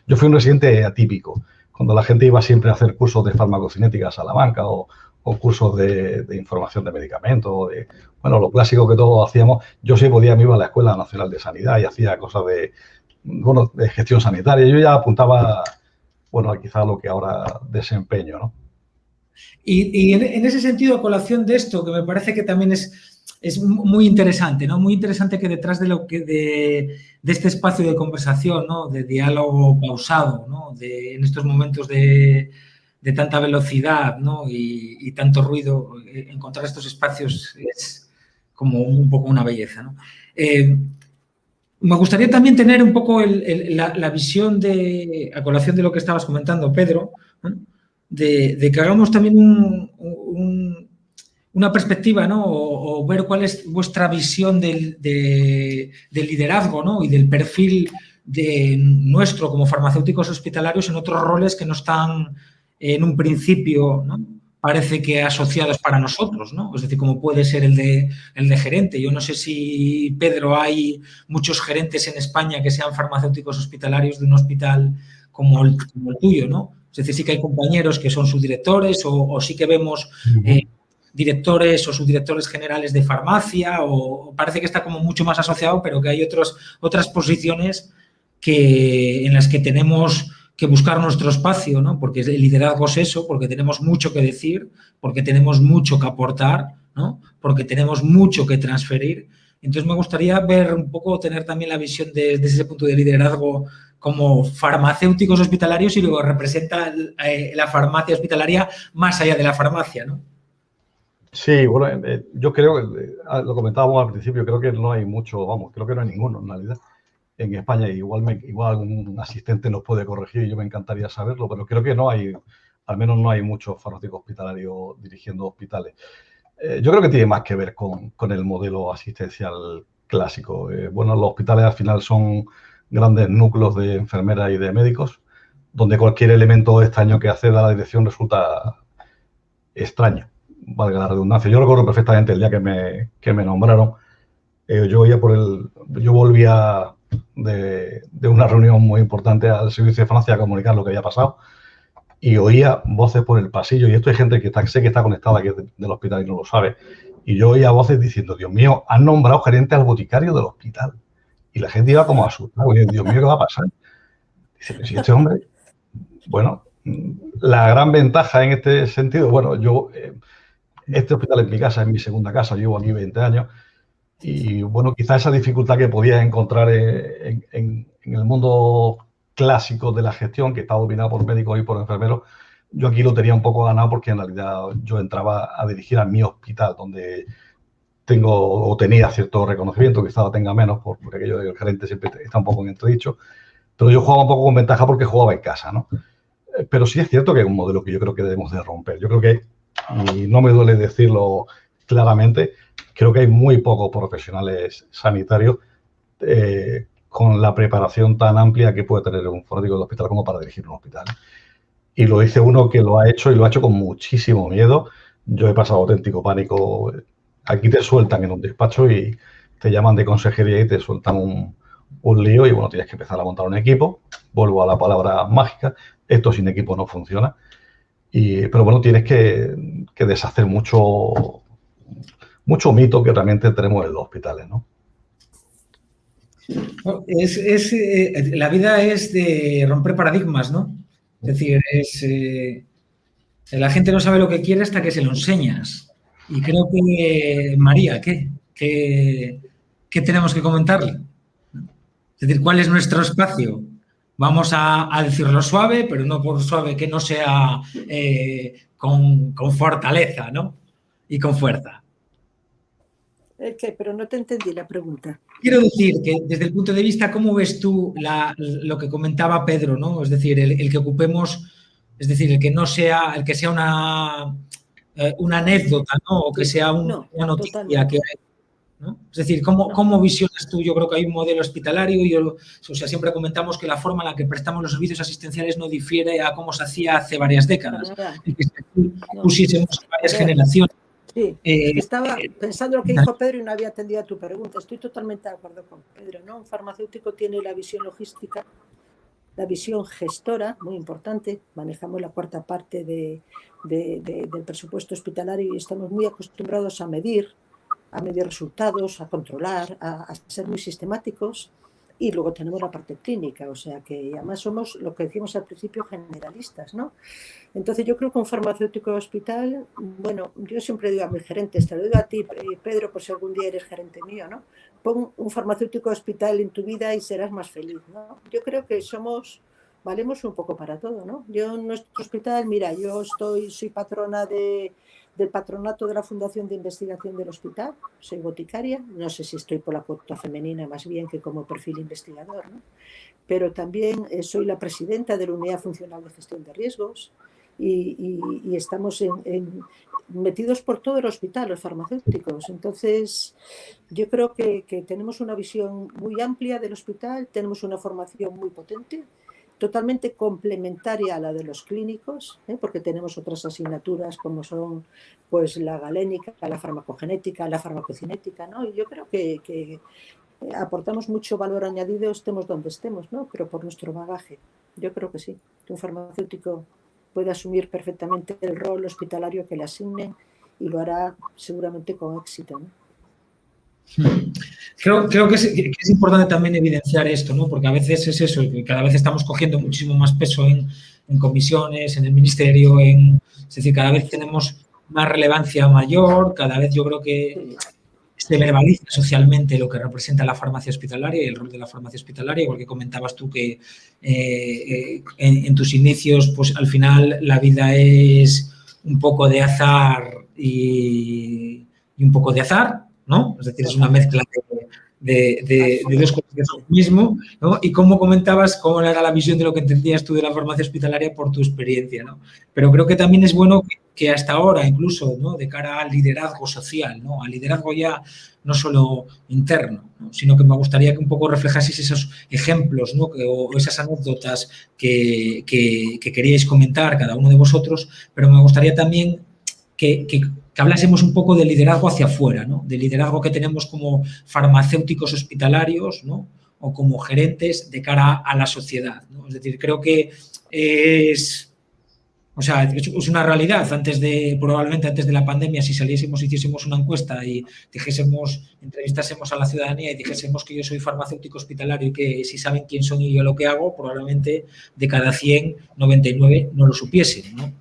yo fui un residente atípico, cuando la gente iba siempre a hacer cursos de farmacocinética a Salamanca o cursos de información de medicamentos, bueno, lo clásico que todos hacíamos, yo sí me iba a la Escuela Nacional de Sanidad y hacía cosas de gestión sanitaria. Yo ya apuntaba, bueno, quizá lo que ahora desempeño, ¿no? Y en ese sentido, a colación de esto, que me parece que también es muy interesante, ¿no? Muy interesante que detrás de este espacio de conversación, ¿no? De diálogo pausado, ¿no? En estos momentos de tanta velocidad, ¿no? Y tanto ruido, encontrar estos espacios es como un poco una belleza, ¿no? Me gustaría también tener un poco la visión a colación de lo que estabas comentando, Pedro, ¿no? De que hagamos también una perspectiva, ¿no? O ver cuál es vuestra visión del liderazgo, ¿no? Y del perfil de nuestro como farmacéuticos hospitalarios en otros roles que no están en un principio, ¿no? Parece que asociados para nosotros, ¿no? Es decir, como puede ser el de gerente. Yo no sé si, Pedro, hay muchos gerentes en España que sean farmacéuticos hospitalarios de un hospital como el tuyo, ¿no? Es decir, sí que hay compañeros que son subdirectores o sí que vemos directores o subdirectores generales de farmacia o parece que está como mucho más asociado, pero que hay otras posiciones en las que tenemos que buscar nuestro espacio, ¿no? Porque el liderazgo es eso, porque tenemos mucho que decir, porque tenemos mucho que aportar, ¿no? Porque tenemos mucho que transferir. Entonces me gustaría ver un poco, tener también la visión desde ese punto de liderazgo como farmacéuticos hospitalarios y luego representa la farmacia hospitalaria más allá de la farmacia, ¿no? Sí, bueno, yo creo que, lo comentábamos al principio, creo que no hay mucho, creo que no hay ninguno en realidad en España. Igual algún asistente nos puede corregir y yo me encantaría saberlo, pero creo que no hay al menos no hay muchos farmacéuticos hospitalarios dirigiendo hospitales. Yo creo que tiene más que ver con el modelo asistencial clásico. Bueno, los hospitales al final son grandes núcleos de enfermeras y de médicos, donde cualquier elemento extraño que acceda a la dirección resulta extraño, valga la redundancia. Yo recuerdo perfectamente el día que me nombraron. Yo volvía de una reunión muy importante al servicio de Francia a comunicar lo que había pasado y oía voces por el pasillo, y esto hay gente que sé que está conectada aquí del hospital y no lo sabe, y yo oía voces diciendo: Dios mío, han nombrado gerente al boticario del hospital. Y la gente iba como asustada: Dios mío, ¿qué va a pasar? Dice: pero si este hombre... Bueno, la gran ventaja en este sentido, bueno, este hospital es mi casa, es mi segunda casa, llevo aquí 20 años, y bueno, quizá esa dificultad que podías encontrar en el mundo clásico de la gestión, que está dominado por médicos y por enfermeros, yo aquí lo tenía un poco ganado, porque en realidad yo entraba a dirigir a mi hospital, donde tenía cierto reconocimiento, quizá tenga menos, porque aquello del gerente siempre está un poco en entredicho, pero yo jugaba un poco con ventaja porque jugaba en casa, ¿no? Pero sí es cierto que es un modelo que yo creo que debemos de romper. Yo creo que, y no me duele decirlo claramente, creo que hay muy pocos profesionales sanitarios con la preparación tan amplia que puede tener un farmacéutico de hospital como para dirigir un hospital. Y lo dice uno que lo ha hecho, y lo ha hecho con muchísimo miedo. Yo he pasado auténtico pánico. Aquí te sueltan en un despacho y te llaman de consejería y te sueltan un lío, y bueno, tienes que empezar a montar un equipo. Vuelvo a la palabra mágica: esto sin equipo no funciona. Pero bueno, tienes que deshacer mucho mito que realmente tenemos en los hospitales, ¿no? La vida es de romper paradigmas, ¿no? Es decir, la gente no sabe lo que quiere hasta que se lo enseñas. Y creo que, María, ¿qué tenemos que comentarle? Es decir, ¿cuál es nuestro espacio? Vamos a decirlo suave, pero no por suave que no sea con fortaleza, ¿no? Y con fuerza. Pero no te entendí la pregunta. Quiero decir que desde el punto de vista, ¿cómo ves tú lo que comentaba Pedro, ¿no? Es decir, el que ocupemos, es decir, el que sea una anécdota, ¿no? O que sea una noticia totalmente. Que hay, ¿no? Es decir, ¿cómo visionas tú? Yo creo que hay un modelo hospitalario, siempre comentamos que la forma en la que prestamos los servicios asistenciales no difiere a cómo se hacía hace varias décadas. Y que pusiésemos varias generaciones. Sí, estaba pensando lo que dijo Pedro y no había atendido a tu pregunta. Estoy totalmente de acuerdo con Pedro, ¿no? Un farmacéutico tiene la visión logística, la visión gestora, muy importante. Manejamos la cuarta parte del presupuesto hospitalario y estamos muy acostumbrados a medir resultados, a controlar, a ser muy sistemáticos. Y luego tenemos la parte clínica, o sea que además somos, lo que decíamos al principio, generalistas, ¿no? Entonces yo creo que un farmacéutico de hospital, bueno, yo siempre digo a mis gerentes, te lo digo a ti, Pedro, por si algún día eres gerente mío, ¿no? Pon un farmacéutico de hospital en tu vida y serás más feliz, ¿no? Yo creo que valemos un poco para todo, ¿no? Yo en nuestro hospital, mira, yo soy patrona del patronato de la Fundación de Investigación del Hospital, soy boticaria, no sé si estoy por la cuota femenina más bien que como perfil investigador, ¿no? Pero también soy la presidenta de la Unidad Funcional de Gestión de Riesgos y estamos metidos por todo el hospital, los farmacéuticos. Entonces, yo creo que tenemos una visión muy amplia del hospital, tenemos una formación muy potente, totalmente complementaria a la de los clínicos, porque tenemos otras asignaturas como son pues la galénica, la farmacogenética, la farmacocinética, ¿no? Y yo creo que aportamos mucho valor añadido, estemos donde estemos, ¿no? Pero por nuestro bagaje. Yo creo que sí, que un farmacéutico puede asumir perfectamente el rol hospitalario que le asignen y lo hará seguramente con éxito, ¿no? Creo que es importante también evidenciar esto, ¿no? Porque a veces es eso, que cada vez estamos cogiendo muchísimo más peso en comisiones, en el ministerio, es decir, cada vez tenemos más relevancia mayor, cada vez yo creo que se verbaliza socialmente lo que representa la farmacia hospitalaria y el rol de la farmacia hospitalaria, igual que comentabas tú que en tus inicios, pues al final la vida es un poco de azar y un poco de azar, ¿no? Es decir, es una mezcla de dos cosas mismo, ¿no? Y cómo comentabas cómo era la visión de lo que entendías tú de la farmacia hospitalaria por tu experiencia, ¿no? Pero creo que también es bueno que hasta ahora, incluso, ¿no? De cara al liderazgo social, ¿no? Al liderazgo ya no solo interno, ¿no? Sino que me gustaría que un poco reflejaseis esos ejemplos, ¿no? O esas anécdotas que queríais comentar cada uno de vosotros, pero me gustaría también que hablásemos un poco de liderazgo hacia afuera, ¿no? De liderazgo que tenemos como farmacéuticos hospitalarios, ¿no? O como gerentes de cara a la sociedad, ¿no? Es decir, creo que es una realidad. Probablemente antes de la pandemia, si saliésemos, hiciésemos una encuesta y entrevistásemos a la ciudadanía y dijésemos que yo soy farmacéutico hospitalario y que si saben quién soy y yo lo que hago, probablemente de cada 100, 99 no lo supiesen, ¿no?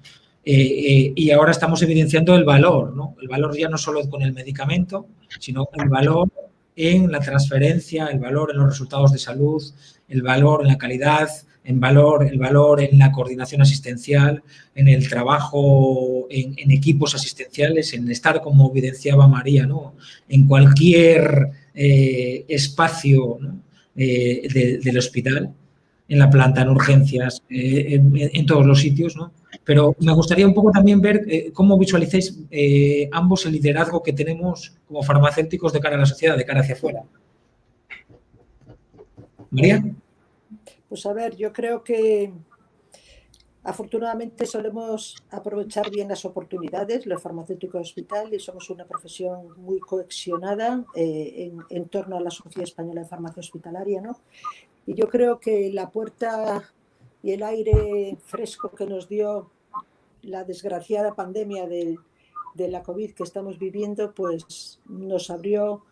Y ahora estamos evidenciando el valor, ¿no? El valor ya no solo con el medicamento, sino el valor en la transferencia, el valor en los resultados de salud, el valor en la calidad, el valor en la coordinación asistencial, en el trabajo en equipos asistenciales, en estar, como evidenciaba María, ¿no? En cualquier espacio, ¿no? Del hospital, en la planta, en urgencias, en todos los sitios, ¿no? Pero me gustaría un poco también ver cómo visualizáis ambos el liderazgo que tenemos como farmacéuticos de cara a la sociedad, de cara hacia afuera. María. Pues a ver, yo creo que afortunadamente solemos aprovechar bien las oportunidades, los farmacéuticos de hospital, y somos una profesión muy cohesionada en torno a la Sociedad Española de Farmacia Hospitalaria, ¿no? Y yo creo que la puerta y el aire fresco que nos dio la desgraciada pandemia de la COVID que estamos viviendo, pues nos abrió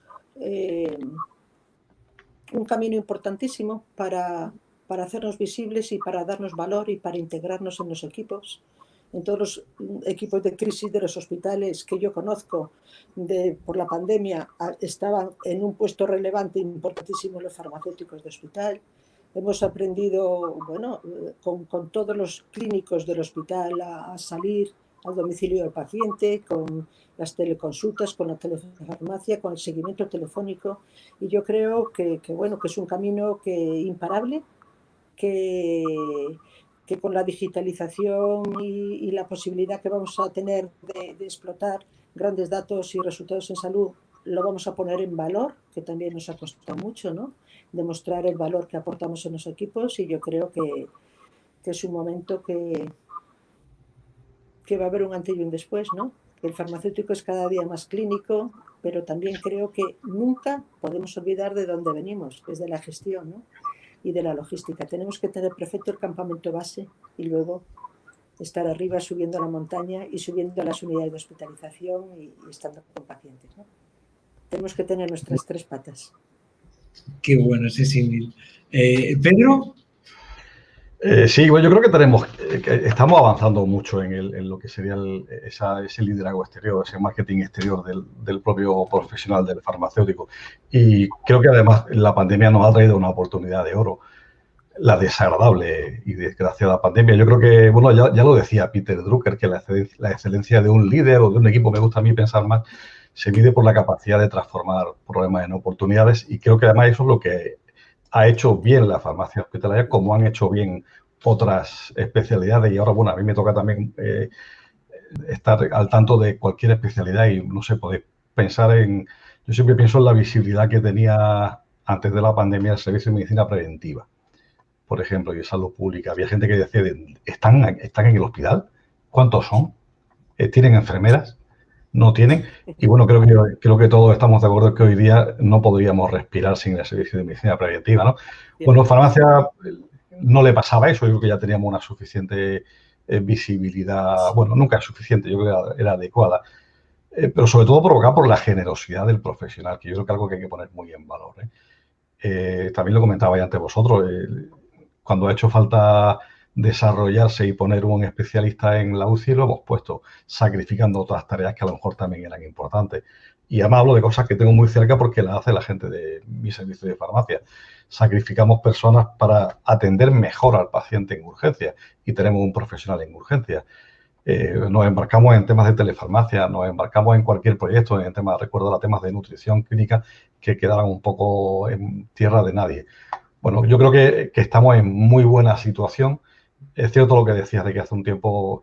un camino importantísimo para hacernos visibles y para darnos valor y para integrarnos en los equipos. En todos los equipos de crisis de los hospitales que yo conozco por la pandemia estaban en un puesto relevante importantísimo los farmacéuticos de hospital. Hemos aprendido, bueno, con todos los clínicos del hospital a salir al domicilio del paciente, con las teleconsultas, con la telefarmacia, con el seguimiento telefónico. Y yo creo que es un camino imparable, que con la digitalización y la posibilidad que vamos a tener de explotar grandes datos y resultados en salud, lo vamos a poner en valor, que también nos ha costado mucho, ¿no? Demostrar el valor que aportamos en los equipos, y yo creo que es un momento que va a haber un antes y un después, ¿no? El farmacéutico es cada día más clínico, pero también creo que nunca podemos olvidar de dónde venimos, que es de la gestión, ¿no? Y de la logística. Tenemos que tener perfecto el campamento base y luego estar arriba subiendo a la montaña y subiendo a las unidades de hospitalización y estando con pacientes, ¿no? Tenemos que tener nuestras tres patas. Qué bueno ese símil. ¿Pedro? Sí, bueno, yo creo que estamos avanzando mucho en lo que sería ese liderazgo exterior, ese marketing exterior del propio profesional del farmacéutico. Y creo que además la pandemia nos ha traído una oportunidad de oro, la desagradable y desgraciada pandemia. Yo creo que, bueno, ya lo decía Peter Drucker, que la excelencia de un líder o de un equipo, me gusta a mí pensar más, se mide por la capacidad de transformar problemas en oportunidades, y creo que además eso es lo que ha hecho bien la farmacia hospitalaria, como han hecho bien otras especialidades. Y ahora, bueno, a mí me toca también estar al tanto de cualquier especialidad y, no sé, poder pensar yo siempre pienso en la visibilidad que tenía antes de la pandemia el servicio de medicina preventiva, por ejemplo, y salud pública. Había gente que decía, ¿están en el hospital? ¿Cuántos son? ¿Tienen enfermeras? ¿No tienen? Y bueno, creo que todos estamos de acuerdo en que hoy día no podríamos respirar sin el servicio de medicina preventiva, ¿no? Bueno, farmacia no le pasaba eso. Yo creo que ya teníamos una suficiente visibilidad. Bueno, nunca es suficiente, yo creo que era adecuada. Pero sobre todo provocada por la generosidad del profesional, que yo creo que es algo que hay que poner muy en valor, también lo comentabais ante vosotros. Cuando ha hecho falta desarrollarse y poner un especialista en la UCI, lo hemos puesto, sacrificando otras tareas que a lo mejor también eran importantes. Y además hablo de cosas que tengo muy cerca porque las hace la gente de mi servicio de farmacia. Sacrificamos personas para atender mejor al paciente en urgencia, y tenemos un profesional en urgencia. nos embarcamos en temas de telefarmacia, nos embarcamos en cualquier proyecto, en temas, recuerdo, temas de nutrición clínica que quedaban un poco en tierra de nadie. Bueno, yo creo que estamos en muy buena situación. Es cierto lo que decías de que hace un tiempo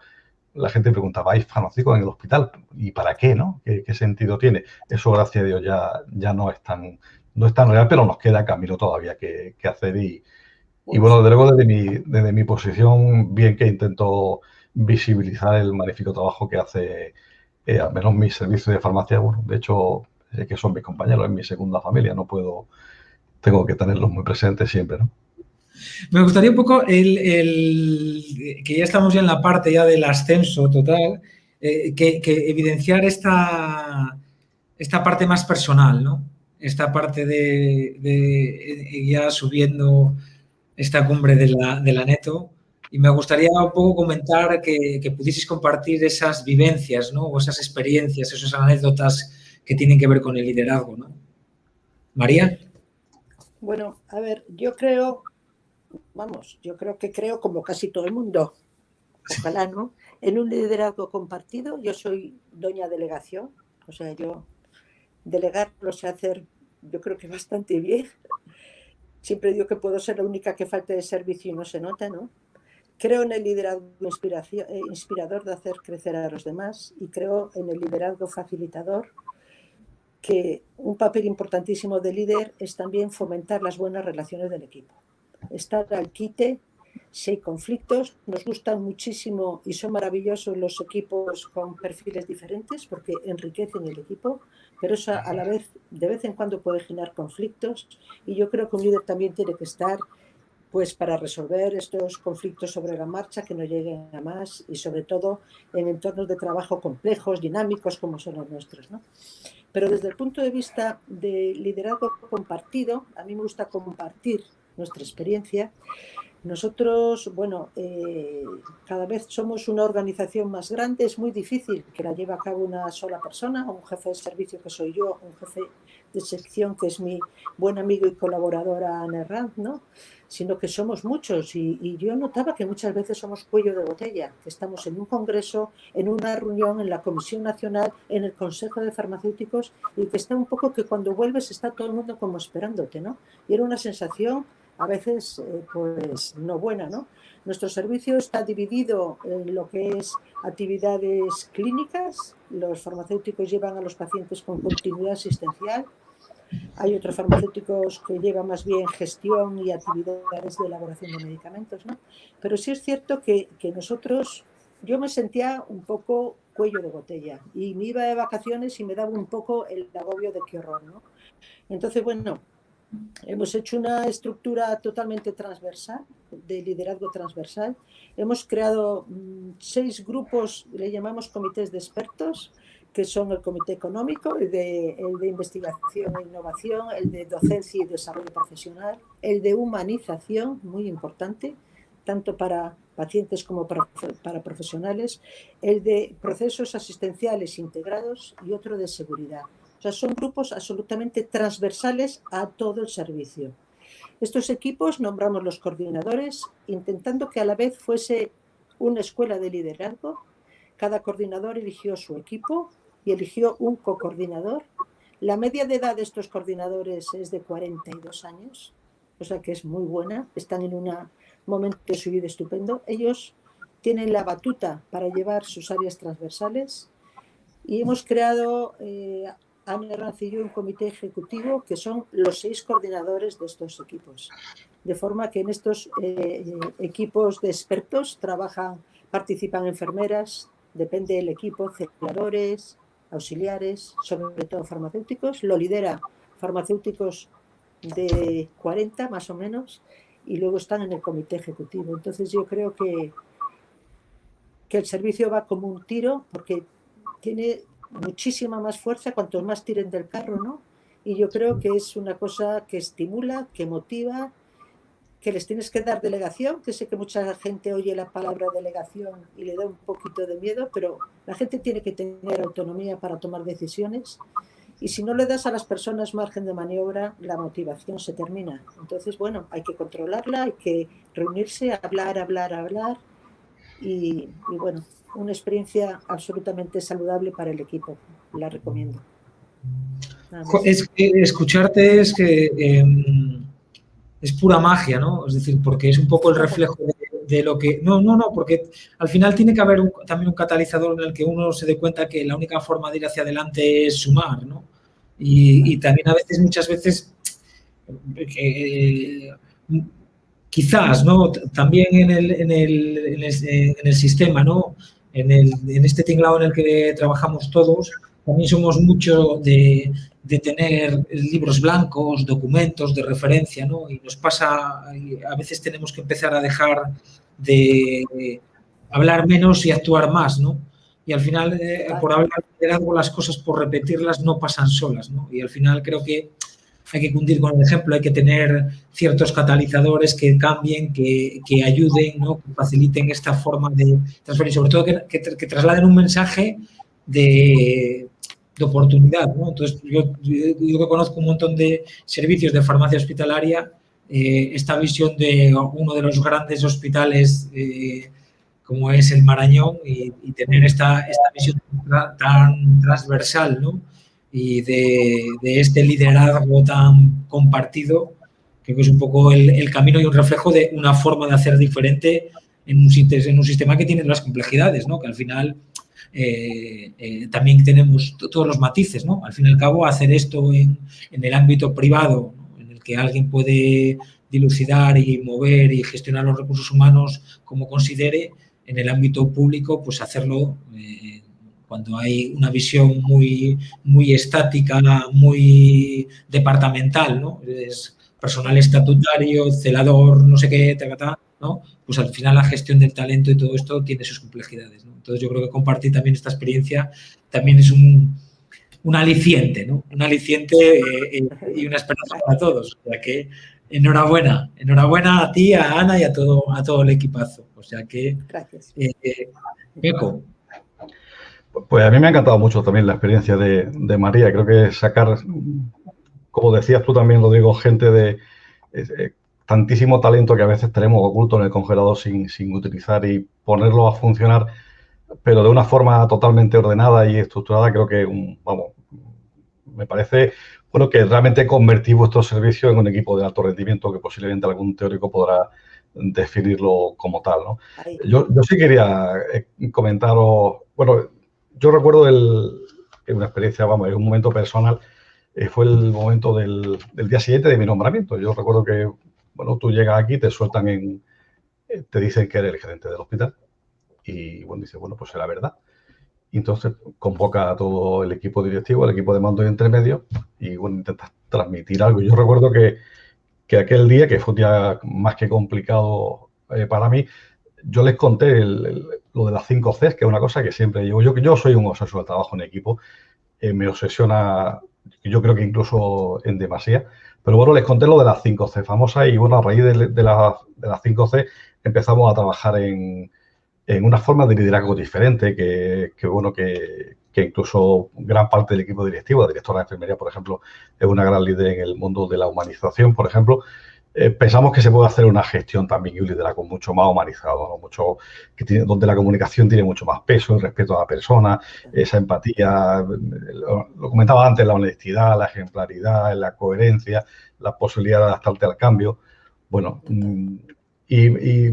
la gente preguntaba, ¿hay farmacéuticos en el hospital? ¿Y para qué, no? ¿Qué sentido tiene? Eso, gracias a Dios, ya no es tan real, pero nos queda camino todavía que hacer. Y bueno, desde luego, desde mi posición, bien que intento visibilizar el magnífico trabajo que hace, al menos mi servicio de farmacia. Bueno, de hecho, que son mis compañeros, es mi segunda familia, tengo que tenerlos muy presentes siempre, ¿no? Me gustaría un poco que ya estamos ya en la parte ya del ascenso total, que evidenciar esta parte más personal, ¿no? Esta parte de ya subiendo esta cumbre de la Neto. Y me gustaría un poco comentar que pudieseis compartir esas vivencias, ¿no? O esas experiencias, esas anécdotas que tienen que ver con el liderazgo, ¿no? María. Bueno, a ver, yo creo que creo como casi todo el mundo, ojalá, ¿no? En un liderazgo compartido. Yo soy doña delegación, o sea, yo delegar lo sé hacer, yo creo que bastante bien. Siempre digo que puedo ser la única que falte de servicio y no se nota, ¿no? Creo en el liderazgo inspirador de hacer crecer a los demás, y creo en el liderazgo facilitador, que un papel importantísimo de líder es también fomentar las buenas relaciones del equipo. Estar al quite si hay conflictos. Nos gustan muchísimo y son maravillosos los equipos con perfiles diferentes porque enriquecen el equipo, pero eso a la vez, de vez en cuando, puede generar conflictos, y yo creo que un líder también tiene que estar pues para resolver estos conflictos sobre la marcha, que no lleguen a más, y sobre todo en entornos de trabajo complejos, dinámicos como son los nuestros, ¿no? Pero desde el punto de vista de liderazgo compartido, a mí me gusta compartir nuestra experiencia. Nosotros, bueno, cada vez somos una organización más grande. Es muy difícil que la lleve a cabo una sola persona, un jefe de servicio que soy yo, un jefe de sección que es mi buen amigo y colaboradora Ana Herranz, ¿no? Sino que somos muchos, y yo notaba que muchas veces somos cuello de botella, que estamos en un congreso, en una reunión, en la Comisión Nacional, en el Consejo de Farmacéuticos, y que está un poco que cuando vuelves está todo el mundo como esperándote, ¿no? Y era una sensación a veces pues no buena, ¿no? Nuestro servicio está dividido en lo que es actividades clínicas. Los farmacéuticos llevan a los pacientes con continuidad asistencial. Hay otros farmacéuticos que llevan más bien gestión y actividades de elaboración de medicamentos, ¿no? Pero sí es cierto que nosotros, yo me sentía un poco cuello de botella, y me iba de vacaciones y me daba un poco el agobio de qué horror, ¿no? Entonces, bueno, hemos hecho una estructura totalmente transversal, de liderazgo transversal. Hemos creado 6 grupos, le llamamos comités de expertos, que son el comité económico, el de investigación e innovación, el de docencia y desarrollo profesional, el de humanización, muy importante, tanto para pacientes como para profesionales, el de procesos asistenciales integrados y otro de seguridad. O sea, son grupos absolutamente transversales a todo el servicio. Estos equipos nombramos los coordinadores, intentando que a la vez fuese una escuela de liderazgo. Cada coordinador eligió su equipo y eligió un co-coordinador. La media de edad de estos coordinadores es de 42 años, o sea que es muy buena. Están en un momento de su vida estupendo. Ellos tienen la batuta para llevar sus áreas transversales, y hemos creado Ana Herranz y yo un comité ejecutivo que son los 6 coordinadores de estos equipos. De forma que en estos equipos de expertos participan enfermeras, depende del equipo, celadores, auxiliares, sobre todo farmacéuticos. Lo lidera farmacéuticos de 40 más o menos, y luego están en el comité ejecutivo. Entonces yo creo que el servicio va como un tiro, porque tiene muchísima más fuerza cuanto más tiren del carro, ¿no? Y yo creo que es una cosa que estimula, que motiva, que les tienes que dar delegación, que sé que mucha gente oye la palabra delegación y le da un poquito de miedo, pero la gente tiene que tener autonomía para tomar decisiones, y si no le das a las personas margen de maniobra, la motivación se termina. Entonces, bueno, hay que controlarla, hay que reunirse, hablar, y bueno, una experiencia absolutamente saludable para el equipo. La recomiendo. Es que escucharte es que es pura magia, ¿no? Es decir, porque es un poco el reflejo de lo que... No, porque al final tiene que haber también un catalizador en el que uno se dé cuenta que la única forma de ir hacia adelante es sumar, ¿no? Y también a veces, muchas veces, quizás, ¿no? También en el sistema, ¿no? En este tinglado en el que trabajamos todos, también somos mucho de tener libros blancos, documentos de referencia, ¿no? Y nos pasa, a veces tenemos que empezar a dejar de hablar menos y actuar más, ¿no? Y al final, por hablar de liderazgo, las cosas por repetirlas no pasan solas, ¿no? Y al final creo que hay que cundir con el ejemplo, hay que tener ciertos catalizadores que cambien, que ayuden, ¿no? Que faciliten esta forma de transferir, sobre todo que trasladen un mensaje de oportunidad, ¿no? Entonces, yo que conozco un montón de servicios de farmacia hospitalaria, esta visión de uno de los grandes hospitales como es el Marañón y tener esta visión tan transversal, ¿no? Y de este liderazgo tan compartido, creo que es un poco el camino y un reflejo de una forma de hacer diferente en un sistema que tiene las complejidades, ¿no? Que al final también tenemos todos los matices, ¿no? Al fin y al cabo, hacer esto en el ámbito privado, ¿no? En el que alguien puede dilucidar y mover y gestionar los recursos humanos como considere, en el ámbito público, pues hacerlo cuando hay una visión muy estática, muy departamental, ¿no? Es personal estatutario, celador, no sé qué, ¿no? Pues al final la gestión del talento y todo esto tiene sus complejidades, ¿no? Entonces yo creo que compartir también esta experiencia también es un aliciente, ¿no? Un aliciente y una esperanza para todos. O sea que enhorabuena a ti, a Ana y a todo el equipazo. O sea que... Gracias. Eco. Pues a mí me ha encantado mucho también la experiencia de María. Creo que sacar, como decías tú también, lo digo, gente de tantísimo talento que a veces tenemos oculto en el congelador sin utilizar y ponerlo a funcionar, pero de una forma totalmente ordenada y estructurada, creo que, vamos, me parece, bueno, que realmente convertir vuestro servicio en un equipo de alto rendimiento que posiblemente algún teórico podrá definirlo como tal, ¿no? Yo sí quería comentaros, bueno, yo recuerdo una experiencia, vamos, un momento personal, fue el momento del día siguiente de mi nombramiento. Yo recuerdo que, bueno, tú llegas aquí, te sueltan te dicen que eres el gerente del hospital y, bueno, dices, bueno, pues es la verdad. Y entonces convoca a todo el equipo directivo, el equipo de mando y intermedio y, bueno, intentas transmitir algo. Yo recuerdo que aquel día, que fue un día más que complicado para mí, yo les conté lo de las 5 Cs, que es una cosa que siempre llevo. Yo soy un obseso del trabajo en equipo, me obsesiona, yo creo que incluso en demasía, pero bueno, les conté lo de las 5 C famosas y bueno, a raíz de las 5 C empezamos a trabajar en una forma de liderazgo diferente que incluso gran parte del equipo directivo, la directora de enfermería, por ejemplo, es una gran líder en el mundo de la humanización, por ejemplo. Pensamos que se puede hacer una gestión también y un liderazgo mucho más humanizado, ¿no? Donde la comunicación tiene mucho más peso, el respeto a la persona, esa empatía, lo comentaba antes, la honestidad, la ejemplaridad, la coherencia, la posibilidad de adaptarte al cambio. Bueno, y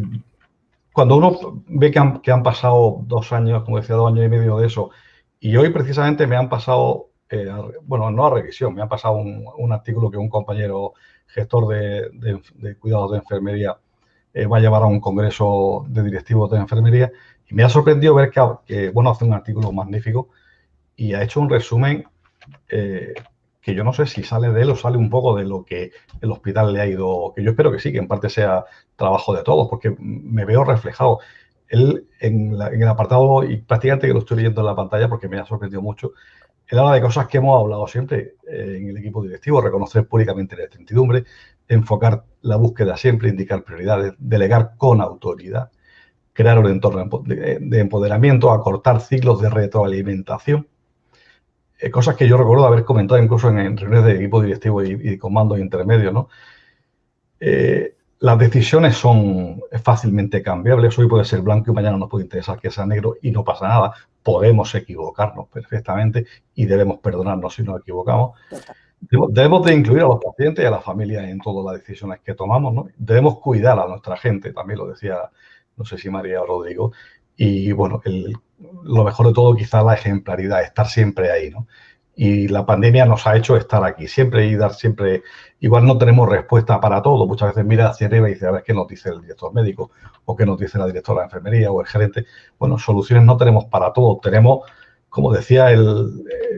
cuando uno ve que han pasado 2 años, como decía, 2 años y medio de eso, y hoy precisamente me han pasado, bueno, no a revisión, me han pasado un artículo que un compañero gestor de cuidados de enfermería va a llevar a un congreso de directivos de enfermería y me ha sorprendido ver que bueno, hace un artículo magnífico y ha hecho un resumen que yo no sé si sale de él o sale un poco de lo que el hospital le ha ido, que yo espero que sí, que en parte sea trabajo de todos, porque me veo reflejado. Él en el apartado, y prácticamente que lo estoy leyendo en la pantalla porque me ha sorprendido mucho, él habla de cosas que hemos hablado siempre en el equipo directivo, reconocer públicamente la incertidumbre, enfocar la búsqueda siempre, indicar prioridades, delegar con autoridad, crear un entorno de empoderamiento, acortar ciclos de retroalimentación, cosas que yo recuerdo haber comentado incluso en reuniones de equipo directivo y comandos intermedios, ¿no? las decisiones son fácilmente cambiables. Hoy puede ser blanco y mañana nos puede interesar que sea negro y no pasa nada. Podemos equivocarnos perfectamente y debemos perdonarnos si nos equivocamos. Debemos de incluir a los pacientes y a las familias en todas las decisiones que tomamos, ¿no? Debemos cuidar a nuestra gente, también lo decía, no sé si María o Rodrigo. Y bueno, lo mejor de todo quizá la ejemplaridad, estar siempre ahí, ¿no? Y la pandemia nos ha hecho estar aquí siempre y dar siempre. Igual no tenemos respuesta para todo. Muchas veces mira hacia arriba y dice, a ver qué nos dice el director médico o qué nos dice la directora de enfermería o el gerente. Bueno, soluciones no tenemos para todo. Tenemos, como decía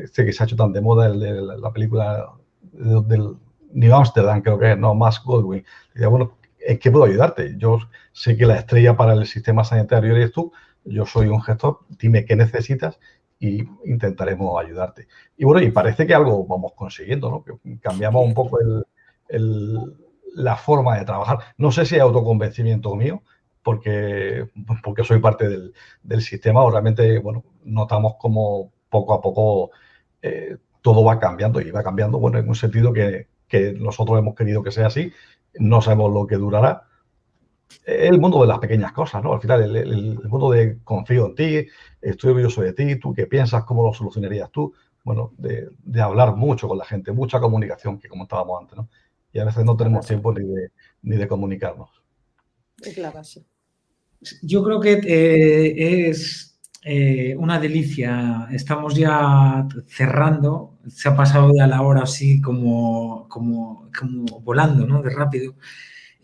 este que se ha hecho tan de moda, el de la película del New Amsterdam, creo que es, no, Max Goldwyn. Dice, bueno, ¿en qué puedo ayudarte? Yo sé que la estrella para el sistema sanitario eres tú. Yo soy un gestor. Dime qué necesitas y intentaremos ayudarte. Y bueno, y parece que algo vamos consiguiendo, ¿no? Que cambiamos un poco la forma de trabajar. No sé si es autoconvencimiento mío, porque soy parte del sistema, o realmente, bueno, notamos como poco a poco todo va cambiando y va cambiando, bueno, en un sentido que nosotros hemos querido que sea así. No sabemos lo que durará. El mundo de las pequeñas cosas, ¿no? Al final, el mundo de confío en ti, estoy orgulloso de ti, tú qué piensas, cómo lo solucionarías tú. Bueno, de hablar mucho con la gente, mucha comunicación, que comentábamos antes, ¿no? Y a veces no tenemos tiempo ni de comunicarnos. Es la base. Yo creo que es una delicia. Estamos ya cerrando. Se ha pasado ya la hora así como volando, ¿no? De rápido.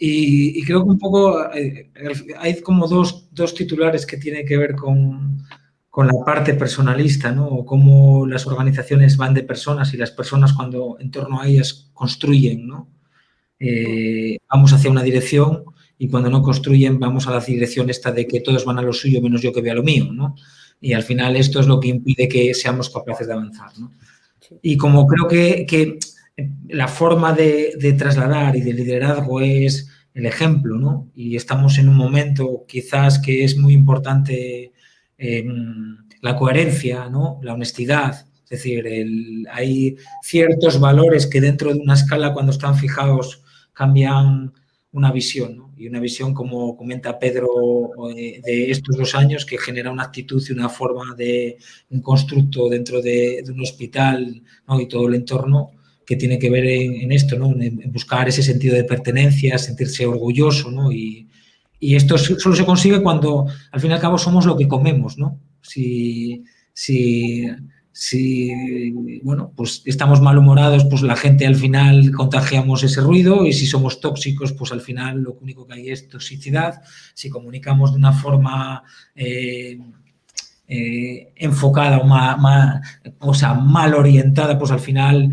Y creo que un poco hay como dos titulares que tienen que ver con la parte personalista, ¿no? O cómo las organizaciones van de personas y las personas cuando en torno a ellas construyen, ¿no? Vamos hacia una dirección y cuando no construyen vamos a la dirección esta de que todos van a lo suyo menos yo que vea lo mío, ¿no? Y al final esto es lo que impide que seamos capaces de avanzar, ¿no? Y como creo que la forma de trasladar y de liderazgo es el ejemplo, ¿no? Y estamos en un momento quizás que es muy importante la coherencia, ¿no? La honestidad. Es decir, hay ciertos valores que dentro de una escala, cuando están fijados, cambian una visión, ¿no? Y una visión, como comenta Pedro, de estos 2 años, que genera una actitud y una forma de un constructo dentro de un hospital, ¿no? Y todo el entorno que tiene que ver en esto, ¿no? En buscar ese sentido de pertenencia, sentirse orgulloso, ¿no? Y esto solo se consigue cuando, al fin y al cabo, somos lo que comemos, ¿no? Si bueno, pues estamos malhumorados, pues la gente al final contagiamos ese ruido, y si somos tóxicos, pues al final lo único que hay es toxicidad. Si comunicamos de una forma enfocada o mal orientada, pues al final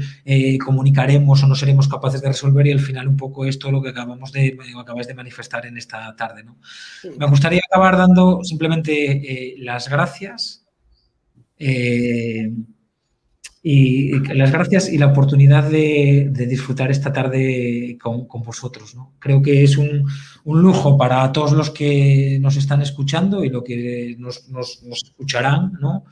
comunicaremos o no seremos capaces de resolver, y al final un poco esto lo que acabáis de manifestar en esta tarde, ¿no? Sí. Me gustaría acabar dando simplemente las gracias. Y las gracias y la oportunidad de disfrutar esta tarde con vosotros, ¿no? Creo que es un lujo para todos los que nos están escuchando y los que nos escucharán, ¿no?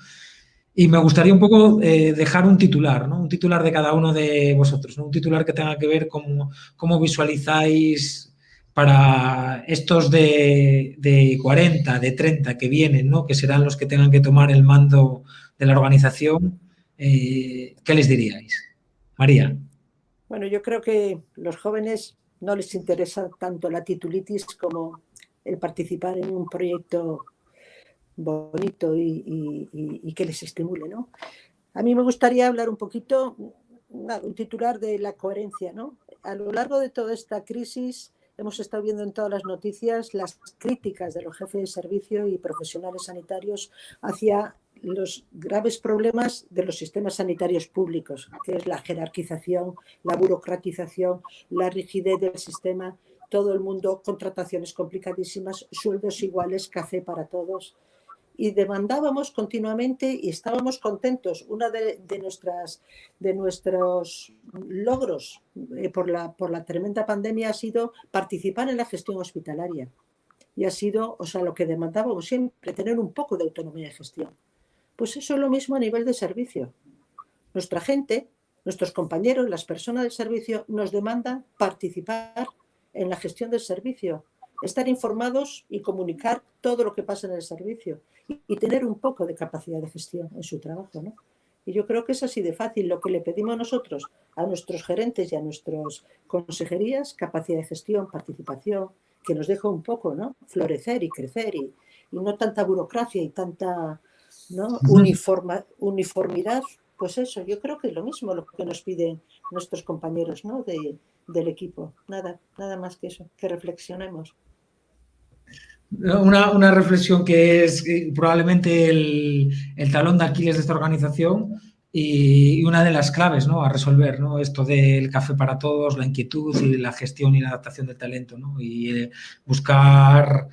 Y me gustaría un poco dejar un titular, ¿no? Un titular de cada uno de vosotros, ¿no? Un titular que tenga que ver con cómo visualizáis para estos de 40, de 30 que vienen, ¿no? Que serán los que tengan que tomar el mando de la organización. ¿Qué les diríais? María. Bueno, yo creo que los jóvenes no les interesa tanto la titulitis como el participar en un proyecto bonito y que les estimule, ¿no? A mí me gustaría hablar un poquito, un titular de la coherencia, ¿no? A lo largo de toda esta crisis hemos estado viendo en todas las noticias las críticas de los jefes de servicio y profesionales sanitarios hacia los graves problemas de los sistemas sanitarios públicos, que es la jerarquización, la burocratización, la rigidez del sistema, todo el mundo, contrataciones complicadísimas, sueldos iguales, café para todos. Y demandábamos continuamente y estábamos contentos. Uno de nuestros logros por la tremenda pandemia ha sido participar en la gestión hospitalaria. Y ha sido, o sea, lo que demandábamos siempre, tener un poco de autonomía de gestión. Pues eso es lo mismo a nivel de servicio. Nuestra gente, nuestros compañeros, las personas del servicio nos demandan participar en la gestión del servicio. Estar informados y comunicar todo lo que pasa en el servicio y tener un poco de capacidad de gestión en su trabajo, ¿no? Y yo creo que es así de fácil. Lo que le pedimos nosotros a nuestros gerentes y a nuestras consejerías, capacidad de gestión, participación, que nos deja un poco, ¿no? Florecer y crecer y no tanta burocracia y tanta, ¿no? Uniformidad. Pues eso, yo creo que es lo mismo lo que nos piden nuestros compañeros, ¿no? del equipo. Nada más que eso, que reflexionemos. Una reflexión que es probablemente el talón de Aquiles de esta organización y una de las claves, ¿no?, a resolver, ¿no?, esto del café para todos, la inquietud y la gestión y la adaptación del talento, ¿no?, y buscar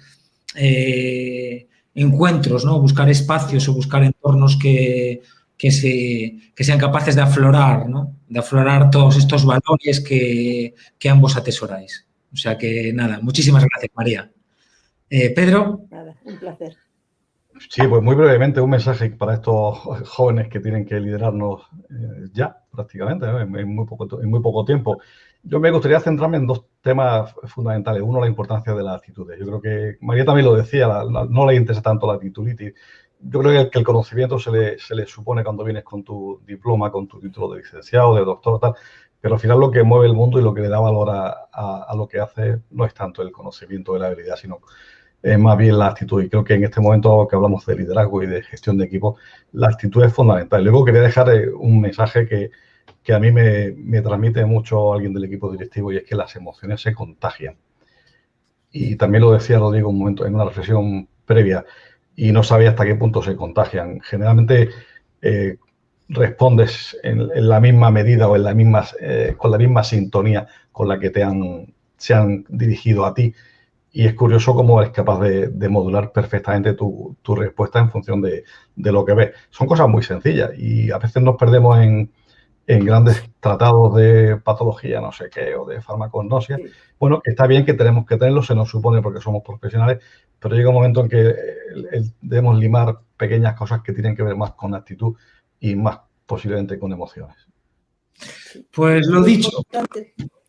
encuentros, ¿no?, buscar espacios o buscar entornos que sean capaces de aflorar, ¿no?, de aflorar todos estos valores que ambos atesoráis. O sea que nada, muchísimas gracias, María. Pedro. Nada, un placer. Sí, pues muy brevemente un mensaje para estos jóvenes que tienen que liderarnos ya prácticamente, ¿no?, en muy poco tiempo. Yo me gustaría centrarme en dos temas fundamentales. Uno, la importancia de las actitudes. Yo creo que María también lo decía, no le interesa tanto la titulitis. Yo creo que el conocimiento se le supone cuando vienes con tu diploma, con tu título de licenciado, de doctor, tal. Pero al final lo que mueve el mundo y lo que le da valor a lo que hace no es tanto el conocimiento de la habilidad, sino más bien la actitud. Y creo que en este momento que hablamos de liderazgo y de gestión de equipo, la actitud es fundamental. Luego quería dejar un mensaje que a mí me transmite mucho alguien del equipo directivo, y es que las emociones se contagian. Y también lo decía Rodrigo un momento en una reflexión previa, y no sabía hasta qué punto se contagian. Generalmente respondes en la misma medida o con la misma sintonía con la que se han dirigido a ti. Y es curioso cómo eres capaz de modular perfectamente tu respuesta en función de lo que ves. Son cosas muy sencillas y a veces nos perdemos en grandes tratados de patología, no sé qué, o de farmacognosia. Sí. Bueno, que está bien que tenemos que tenerlo, se nos supone porque somos profesionales, pero llega un momento en que debemos limar pequeñas cosas que tienen que ver más con actitud y más posiblemente con emociones. Pues lo dicho.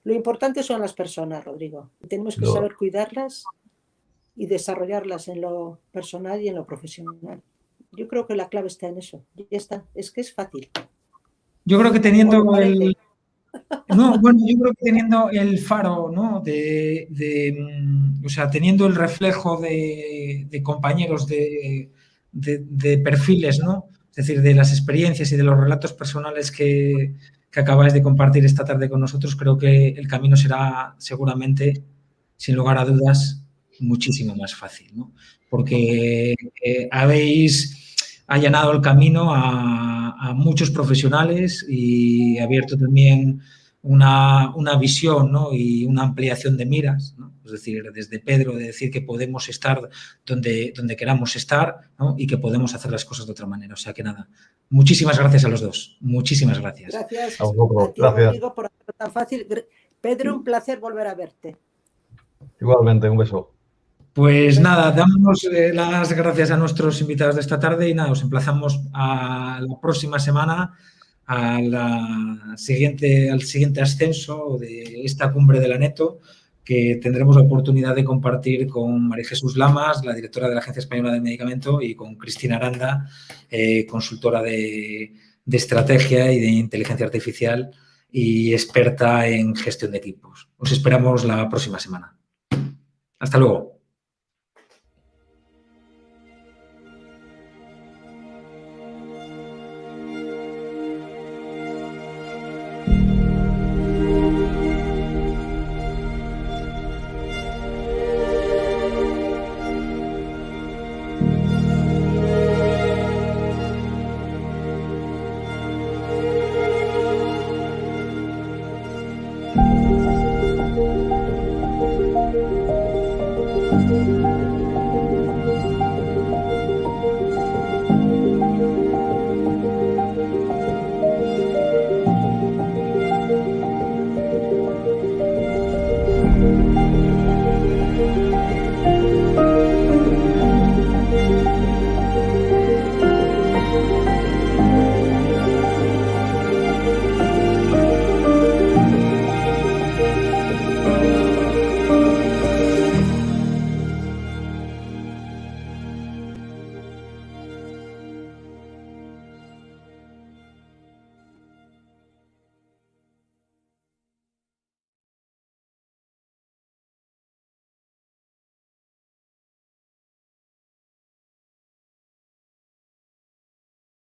Lo importante son las personas, Rodrigo. Tenemos que saber cuidarlas y desarrollarlas en lo personal y en lo profesional. Yo creo que la clave está en eso. Ya está. Es que es fácil. Yo creo que teniendo yo creo que teniendo el faro, ¿no?, o sea, teniendo el reflejo de compañeros de perfiles, ¿no?, es decir, de las experiencias y de los relatos personales que acabáis de compartir esta tarde con nosotros, creo que el camino será seguramente, sin lugar a dudas, muchísimo más fácil, ¿no? Porque habéis allanado el camino a muchos profesionales y abierto también una visión, ¿no?, y una ampliación de miras, ¿no? Es decir, desde Pedro, de decir que podemos estar donde queramos estar, ¿no?, y que podemos hacer las cosas de otra manera. O sea que nada, muchísimas gracias a los dos. Muchísimas gracias. Gracias a ti, Rodrigo, por hacerlo tan fácil. Pedro, un placer volver a verte. Igualmente, un beso. Pues nada, damos las gracias a nuestros invitados de esta tarde y nada, os emplazamos a la próxima semana al siguiente ascenso de esta cumbre del Aneto, que tendremos la oportunidad de compartir con María Jesús Lamas, la directora de la Agencia Española del Medicamento, y con Cristina Aranda, consultora de estrategia y de inteligencia artificial y experta en gestión de equipos. Os esperamos la próxima semana. Hasta luego.